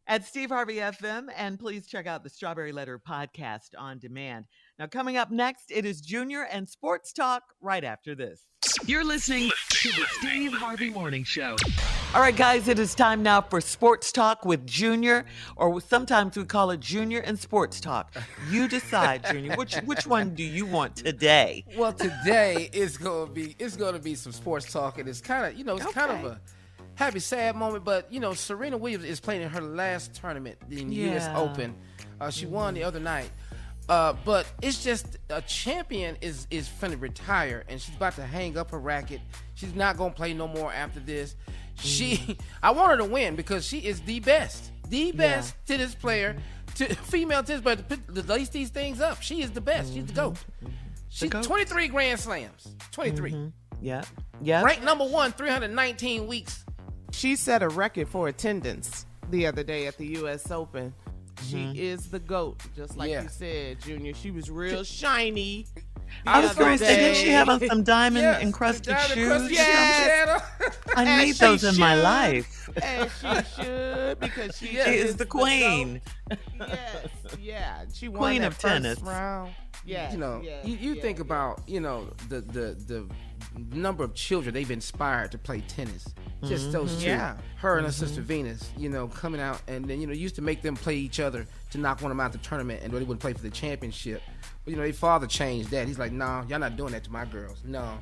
at Steve Harvey FM, and please check out the Strawberry Letter podcast on demand. Now, coming up next, it is Junior and Sports Talk right after this. You're listening to the Steve Harvey Morning Show. All right, guys, it is time now for Sports Talk with Junior, or sometimes we call it Junior and Sports Talk. You decide, Junior. Which one do you want today? Well, today it's gonna be some sports talk, and it's kind of kind of a happy, sad moment. But Serena Williams is playing in her last tournament in U.S. Open. She won the other night. But it's just a champion is finna retire, and she's about to hang up her racket. She's not gonna play no more after this. I want her to win because she is the best tennis player, female tennis player to lace these things up. She is the best. She's the GOAT. She's 23 Grand Slams. 23. Yeah. Ranked number 1, 319 weeks. She set a record for attendance the other day at the U.S. Open. She is the GOAT, just like you said, Junior. She was real shiny. I was going to say, didn't she have on some diamond encrusted shoes? Yes. I need those in my life. And she should, because she is the queen. She won queen that of tennis. first round. You think about the number of children they've inspired to play tennis. Just those two. Her and her sister Venus, coming out, and then used to make them play each other to knock one of them out the tournament, and they wouldn't play for the championship. But their father changed that. He's like, no, y'all not doing that to my girls. No.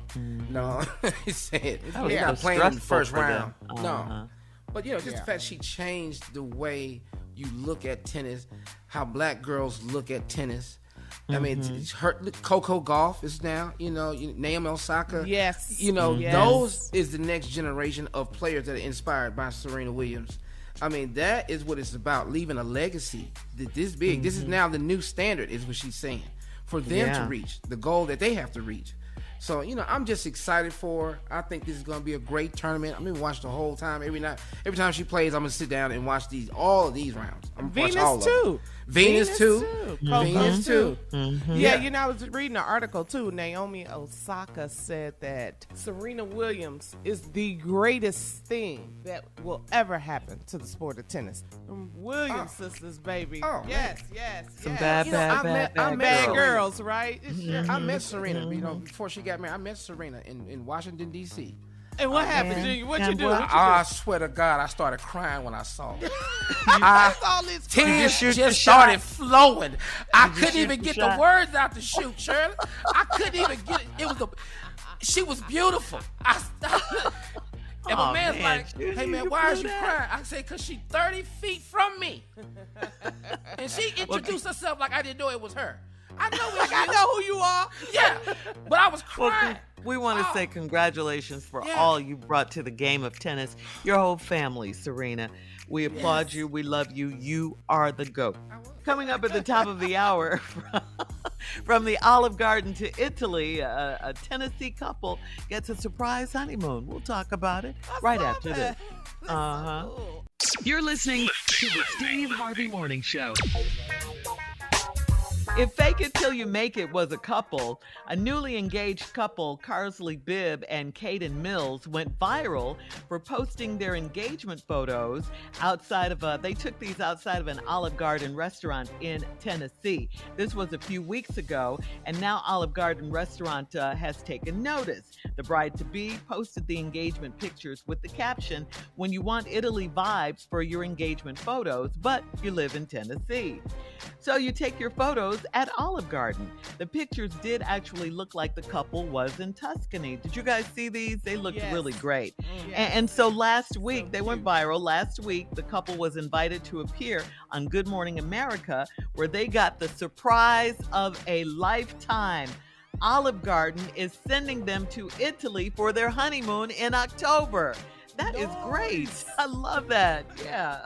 He said they're not playing in the first round. No. But just the fact she changed the way you look at tennis, how black girls look at tennis. I mean, Coco Gauff is now, Naomi Osaka. Yes. Those is the next generation of players that are inspired by Serena Williams. I mean, that is what it's about, leaving a legacy this big. This is now the new standard, is what she's saying, for them to reach the goal that they have to reach. So, I'm just excited for her. I think this is going to be a great tournament. I'm going to watch the whole time. Every time she plays, I'm going to sit down and watch all of these rounds. I'm going to watch all of them. Venus too. Venus too. Mm-hmm. Yeah, I was reading an article too. Naomi Osaka said that Serena Williams is the greatest thing that will ever happen to the sport of tennis. Williams sisters, baby. Oh, yes. Some bad girls, right? Mm-hmm. I met Serena, before she got married. I met Serena in Washington, D.C. And what happened, Junior? What you do? I swear to God, I started crying when I saw her. Tears just started flowing. I couldn't even get the words out to shoot, Shirley. I couldn't even get it. She was beautiful. And my man's like, hey, man, why is you crying? I say, because she's 30 feet from me. And she introduced herself like I didn't know it was her. I know who you are. Yeah, but I was crying. We want to say congratulations for all you brought to the game of tennis. Your whole family, Serena. We applaud you. We love you. You are the GOAT. Coming up at the top of the hour, from the Olive Garden to Italy, a Tennessee couple gets a surprise honeymoon. We'll talk about it right after this. Cool. You're listening to the Steve Harvey Morning Show. If Fake It Till You Make It was a couple, a newly engaged couple, Carsley Bibb and Caden Mills, went viral for posting their engagement photos they took these outside of an Olive Garden restaurant in Tennessee. This was a few weeks ago, and now Olive Garden restaurant has taken notice. The bride-to-be posted the engagement pictures with the caption, "When you want Italy vibes for your engagement photos, but you live in Tennessee." So you take your photos at Olive Garden. The pictures did actually look like the couple was in Tuscany. Did you guys see these? They looked really great. Yes. And so last week, they went viral. Last week, the couple was invited to appear on Good Morning America, where they got the surprise of a lifetime. Olive Garden is sending them to Italy for their honeymoon in October. That is great. I love that. Yeah.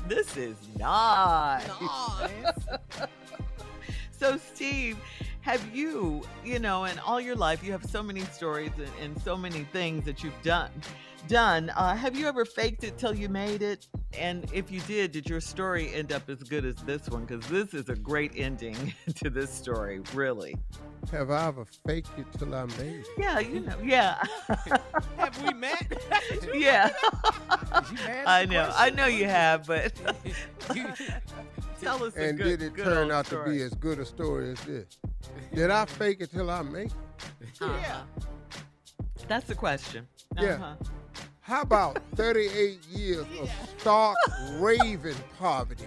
This is nice. So, Steve, have you, in all your life, you have so many stories and so many things that you've done. Have you ever faked it till you made it? And if you did your story end up as good as this one? Because this is a great ending to this story, really. Have I ever faked it till I made it? Yeah, yeah. Have we met? Yeah. I know you have, but tell us and did it turn out to be as good a story as this? Did I fake it till I make it? Yeah. That's the question. Yeah. How about 38 years of stark, raving poverty?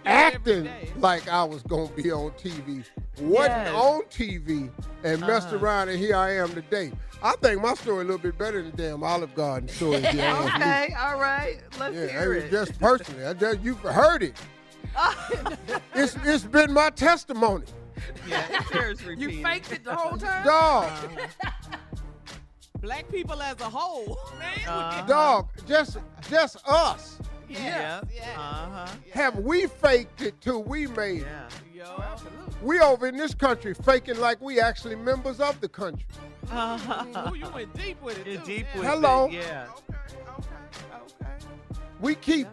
Acting like I was going to be on TV. Wasn't on TV and messed around, and here I am today. I think my story a little bit better than the damn Olive Garden story. Okay, all right. Let's hear it. Just personally. You've heard it. It's been my testimony. Yeah, it bears repeating. You faked it the whole time? Dog. Black people as a whole, man. Dog, just us. Yeah. Have we faked it till we made it? Yo. We over in this country faking like we actually members of the country. You went deep with it, too. Hello. Yeah. Okay. We keep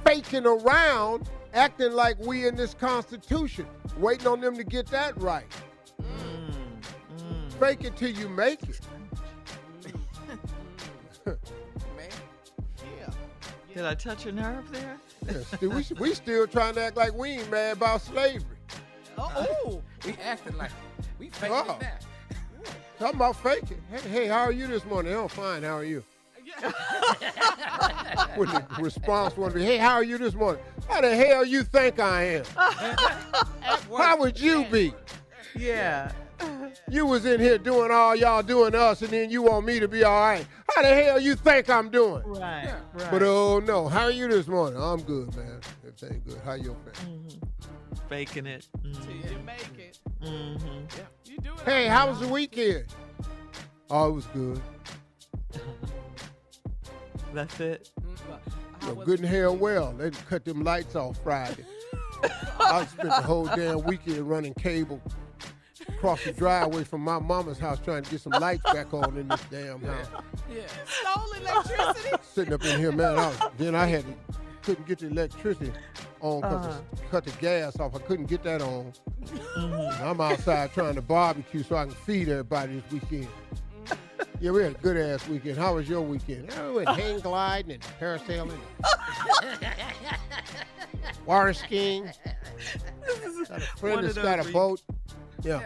faking around, acting like we in this Constitution, waiting on them to get that right. Fake it till you make it. Did I touch a nerve there? Yeah, we still trying to act like we ain't mad about slavery. We acting like we faking that. Talking about faking. Hey, how are you this morning? Oh, fine. How are you? When the response would be, hey, how are you this morning? How the hell you think I am? How would you be? Yeah. You was in here doing all y'all doing to us, and then you want me to be all right. How the hell you think I'm doing? Right. But oh no, how are you this morning? I'm good, man. Everything good. How your family? Faking it. Till you make it. Yeah. You do it. Hey, how was the weekend? Oh, it was good. That's it. Good and hell well. They cut them lights off Friday. I spent the whole damn weekend running cable across the driveway from my mama's house trying to get some lights back on in this damn house. Yeah. Stole electricity. Sitting up in here, man. I couldn't get the electricity on because cut the gas off. I couldn't get that on. And I'm outside trying to barbecue so I can feed everybody this weekend. Yeah, we had a good ass weekend. How was your weekend? We went hang gliding and parasailing, water skiing. Got a friend that's got a boat. Yeah.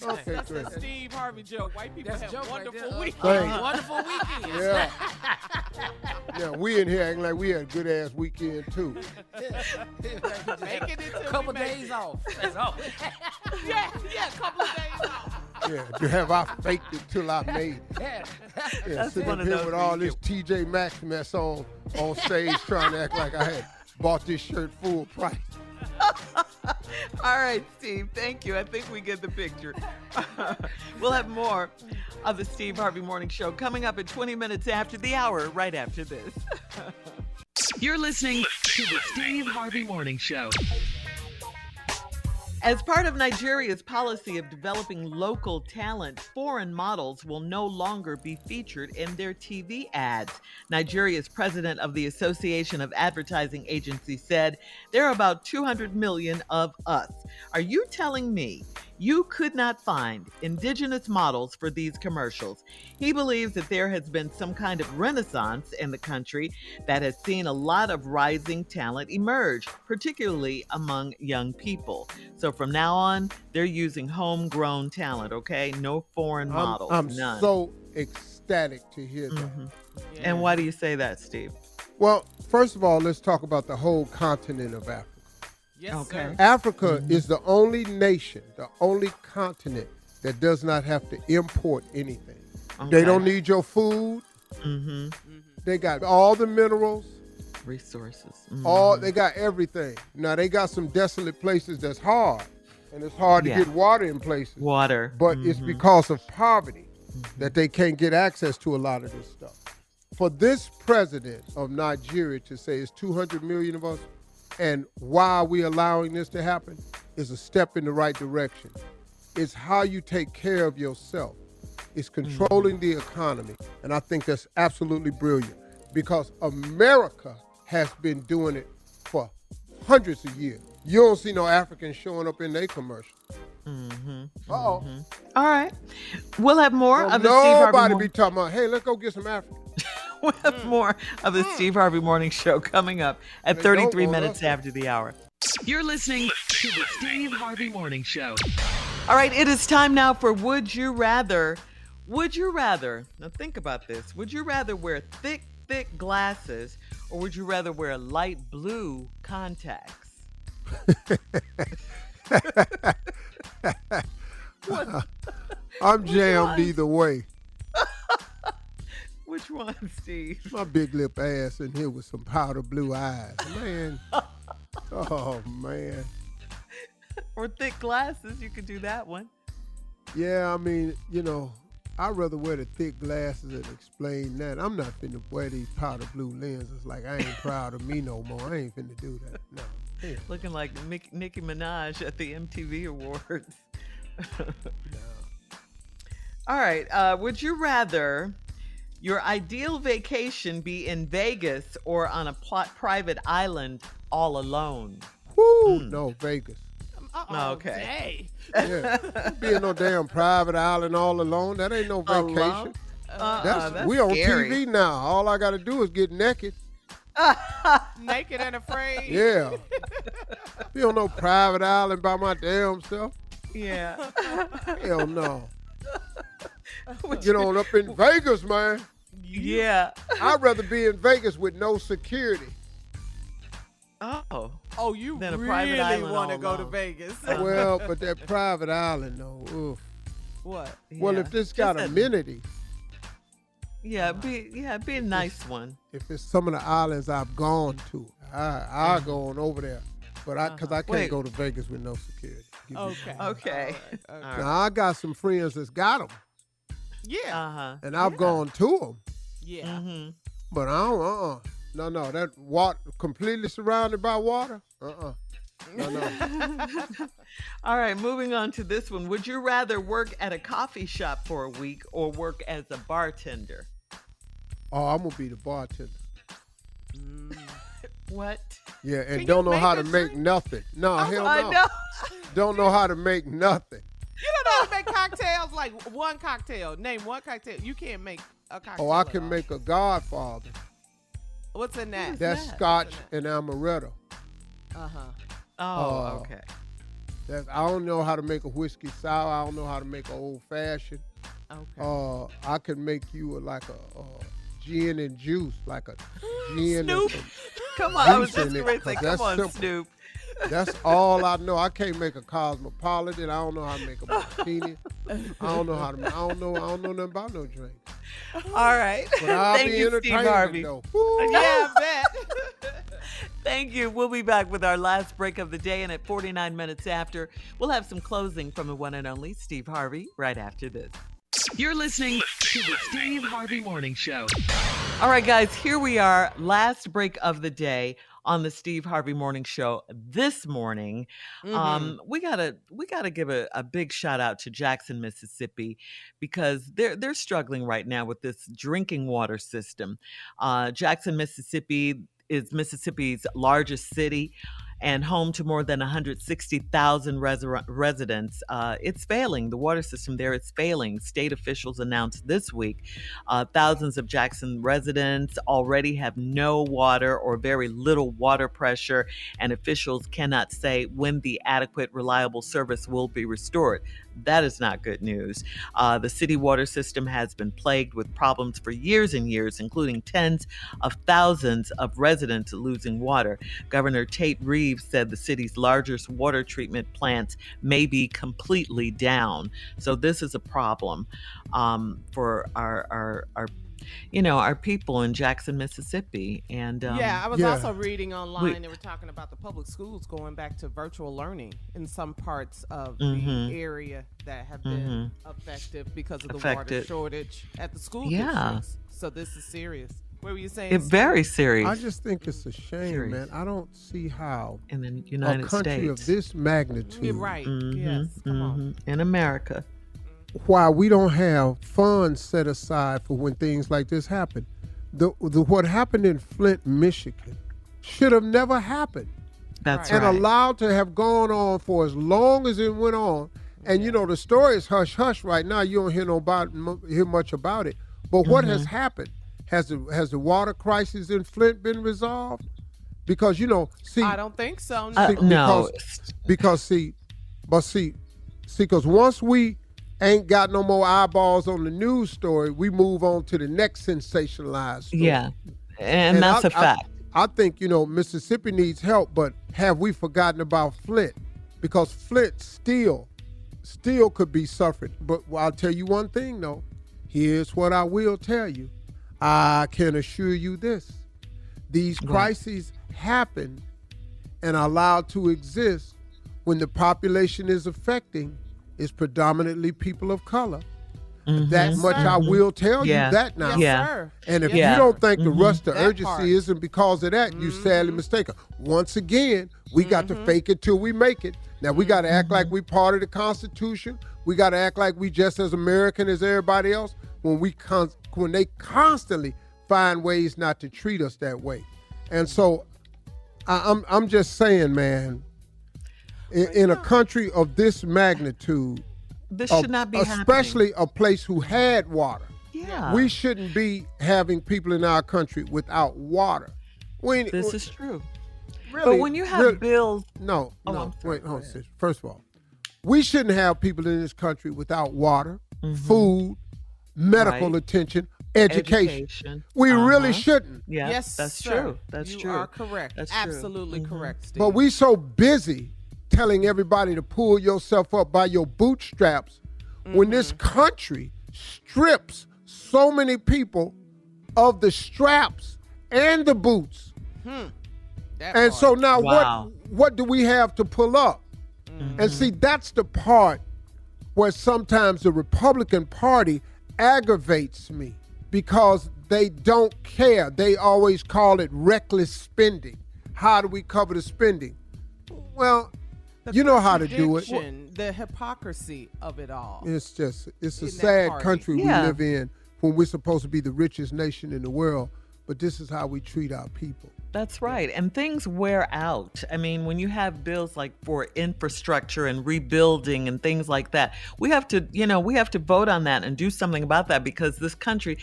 Okay, That's great. a Steve Harvey joke. White people have wonderful weekends. Thanks. Wonderful weekend. Yeah. Yeah, we in here acting like we had a good ass weekend too. Make it until A couple we make days off. That's all. Yeah, a couple of days off. Yeah, to have I faked it till I made it. Yeah. Yeah, That's sitting one up of here those with all things this TJ Maxx mess on stage trying to act like I had bought this shirt full price. All right, Steve, thank you. I think we get the picture. We'll have more of the Steve Harvey Morning Show coming up at 20 minutes after the hour, right after this. You're listening to the Steve Harvey Morning Show. As part of Nigeria's policy of developing local talent, foreign models will no longer be featured in their TV ads. Nigeria's president of the Association of Advertising Agencies said, there are about 200 million of us. Are you telling me you could not find indigenous models for these commercials? He believes that there has been some kind of renaissance in the country that has seen a lot of rising talent emerge, particularly among young people. So from now on, they're using homegrown talent, okay? No foreign models, I'm none. so ecstatic to hear that. Yeah. And why do you say that, Steve? Well, first of all, let's talk about the whole continent of Africa. Yes, Okay. sir. Africa is the only nation, the only continent that does not have to import anything. Okay. They don't need your food. Mm-hmm. They got all the minerals. Resources. They got everything. Now they got some desolate places that's hard, and it's hard to Yeah. get water in places. Water. But it's because of poverty that they can't get access to a lot of this stuff. For this president of Nigeria to say it's 200 million of us, and why are we allowing this to happen, is a step in the right direction. It's how you take care of yourself. It's controlling the economy, and I think that's absolutely brilliant because America has been doing it for hundreds of years. You don't see no Africans showing up in their commercials. All right. We'll have more of the Steve Harvey Nobody Morning be talking about, hey, let's go get some Africans. We'll have more of the Steve Harvey Morning Show coming up at They 33 don't want minutes us. after the hour. You're listening to the Steve Harvey Morning Show. All right, it is time now for Would You Rather. Would you rather, now think about this, would you rather wear thick glasses or would you rather wear light blue contacts? I'm jammed either way. Which one, Steve? My big lip ass in here with some powder blue eyes. Man. Oh, man. Or thick glasses, you could do that one. Yeah, I mean, I'd rather wear the thick glasses and explain that. I'm not finna wear these powder blue lenses like I ain't proud of me no more. I ain't finna do that. No. Yeah. Looking like Nicki Minaj at the MTV Awards. All right, would you rather your ideal vacation be in Vegas or on a private island all alone? Woo! No, Vegas. Okay. Yeah. Being no damn private island all alone, that ain't no vacation. Alone? That's we on scary. TV now. All I gotta do is get naked. Naked and afraid. Yeah. Be on no private island by my damn self. Yeah. Hell no. Get on up in Vegas, man. Yeah. I'd rather be in Vegas with no security. Oh, you Then a private island want to all go to alone. Vegas. Well, but that private island, though, oof. What? Well, Yeah. if this got Just amenities, be a nice one. if it's some of the islands I've gone to, I'll go on over there. But because I can't Wait. go to Vegas with no security. Give me Okay. time. Okay. All right. All Now, I got some friends that's got them, Yeah. Uh-huh. and I've gone to them. Yeah. Mm-hmm. But I don't, No, that water, completely surrounded by water, No. All right, moving on to this one. Would you rather work at a coffee shop for a week or work as a bartender? Oh, I'm gonna be the bartender. What? Yeah, and Can don't you know make how a to make drink? nothing. No, hell no. I know. Don't know how to make nothing. You don't know how to make cocktails, like one cocktail. Name one cocktail. You can't make a cocktail. Oh, I at can all. make a Godfather. What's in that? That's Scotch and amaretto. Oh, okay. I don't know how to make a whiskey sour. I don't know how to make an old fashioned. Okay. I can make you like a gin and juice, like a gin. Snoop. And Come on, I was juice just in it, going to say, 'cause come that's on, simple. Snoop. That's all I know. I can't make a cosmopolitan. I don't know how to make a martini. I don't know how to. I don't know nothing about no drink. All right. But I'll Thank be you, Steve entertaining Harvey. though. Yeah, I bet. Thank you. We'll be back with our last break of the day, and at 49 minutes after, we'll have some closing from the one and only Steve Harvey right after this. You're listening to the Steve Harvey Morning Show. All right, guys, here we are. Last break of the day on the Steve Harvey Morning Show this morning. We gotta give a big shout out to Jackson, Mississippi, because they're struggling right now with this drinking water system. Jackson, Mississippi is Mississippi's largest city and home to more than 160,000 residents. It's failing. The water system there is failing. State officials announced this week thousands of Jackson residents already have no water or very little water pressure, and officials cannot say when the adequate, reliable service will be restored. That is not good news. The city water system has been plagued with problems for years and years, including tens of thousands of residents losing water. Governor Tate Reeves said the city's largest water treatment plants may be completely down. So this is a problem for our people in Jackson, Mississippi. And I was also reading online. They were talking about the public schools going back to virtual learning in some parts of the area that have been affected because of the water shortage at the school districts. So this is serious. What were you saying? It's very serious. I just think it's a shame, man. I don't see how in the United a country States of this magnitude, You're right. Yes, come on. In America, why we don't have funds set aside for when things like this happen. What happened in Flint, Michigan, should have never happened. That's and right. allowed to have gone on for as long as it went on. And the story is hush hush right now. You don't hear much about it. But what has happened? Has the water crisis in Flint been resolved? Because I don't think so. No. Because once we ain't got no more eyeballs on the news story, we move on to the next sensationalized story. Yeah, and that's a fact. I think, Mississippi needs help, but have we forgotten about Flint? Because Flint still could be suffering. But I'll tell you one thing, though. Here's what I will tell you. I can assure you this. These crises happen and are allowed to exist when the population is affecting is predominantly people of color. That much I will tell you that now. Yes, sir. And if Yes, you don't think the rush to That urgency part. isn't because of that, you sadly mistaken. Once again, we got to fake it till we make it. Now we got to act like we part of the Constitution. We got to act like we just as American as everybody else when they constantly find ways not to treat us that way. And so I'm just saying, man, in a country of this magnitude, this should not be especially a place who had water. Yeah. We shouldn't be having people in our country without water. This is true. Really, but when you have bills... No, I'm sorry, wait, hold on, sis. First of all, we shouldn't have people in this country without water, food, medical attention, education. We really shouldn't. Yeah, Yes, that's sir. true. That's you true. are correct. That's Absolutely true. correct, Steve. But we so busy telling everybody to pull yourself up by your bootstraps when this country strips so many people of the straps and the boots. And so now what do we have to pull up? And see, that's the part where sometimes the Republican Party aggravates me because they don't care. They always call it reckless spending. How do we cover the spending? Well, The you know how to do it. contradiction, the hypocrisy of it all. It's a In that sad party. country Yeah. we live in when we're supposed to be the richest nation in the world, but this is how we treat our people. That's right. And things wear out. I mean, when you have bills like for infrastructure and rebuilding and things like that, we have to vote on that and do something about that, because this country,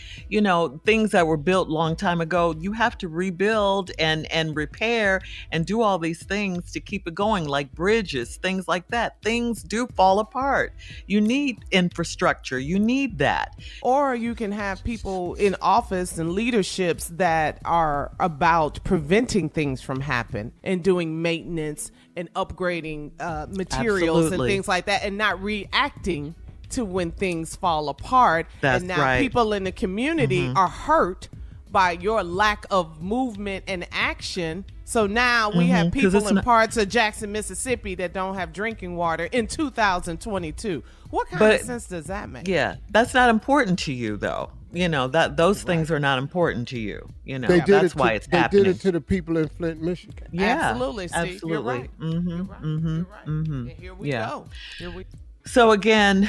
things that were built long time ago, you have to rebuild and repair and do all these things to keep it going, like bridges, things like that. Things do fall apart. You need infrastructure. You need that. Or you can have people in office and leaderships that are about preventing things from happening and doing maintenance and upgrading materials and Absolutely. things like that, and not reacting to when things fall apart. That's and now right. people in the community are hurt by your lack of movement and action. So now we have 'cause people it's in not- parts of Jackson, Mississippi that don't have drinking water in 2022. What kind But- of sense does that make? Yeah, that's not important to you, though. That those things are not important to you. They did That's it why to, it's they happening. did it to the people in Flint, Michigan. Yeah, Absolutely, Steve. absolutely. You're right. Mm-hmm, You're right. mm-hmm, You're right. mm-hmm. And here we Yeah. go. Here we So again,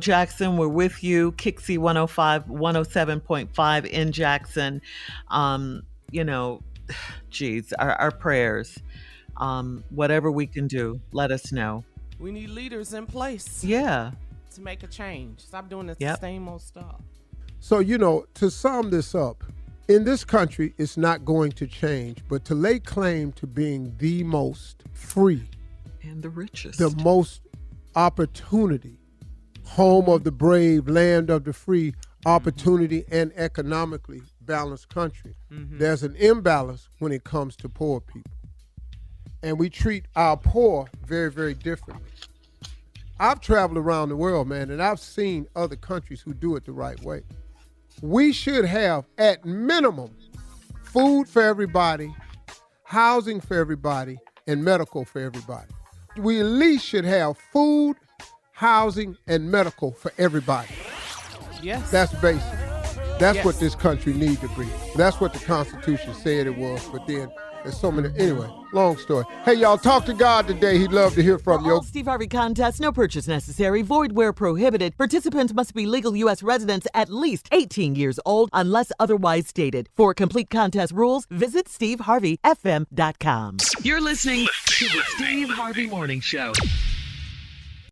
Jackson, we're with you. Kixie 107.5 in Jackson. Geez, our prayers. Whatever we can do, let us know. We need leaders in place Yeah. to make a change. Stop doing the Yep. same old stuff. So, to sum this up, in this country, it's not going to change, but to lay claim to being the most free, And the richest. the most opportunity, home of the brave, land of the free, opportunity and economically balanced country. There's an imbalance when it comes to poor people. And we treat our poor very, very differently. I've traveled around the world, man, and I've seen other countries who do it the right way. We should have, at minimum, food for everybody, housing for everybody, and medical for everybody. We at least should have food, housing, and medical for everybody. Yes. That's basic. That's Yes. what this country needs to be. That's what the Constitution said it was, but then there's so many. Anyway, long story. Hey, y'all, talk to God today. He'd love to hear from For you. all Steve Harvey contests, no purchase necessary, void where prohibited. Participants must be legal U.S. residents at least 18 years old unless otherwise stated. For complete contest rules, visit SteveHarveyFM.com. You're listening to the Steve Harvey Morning Show.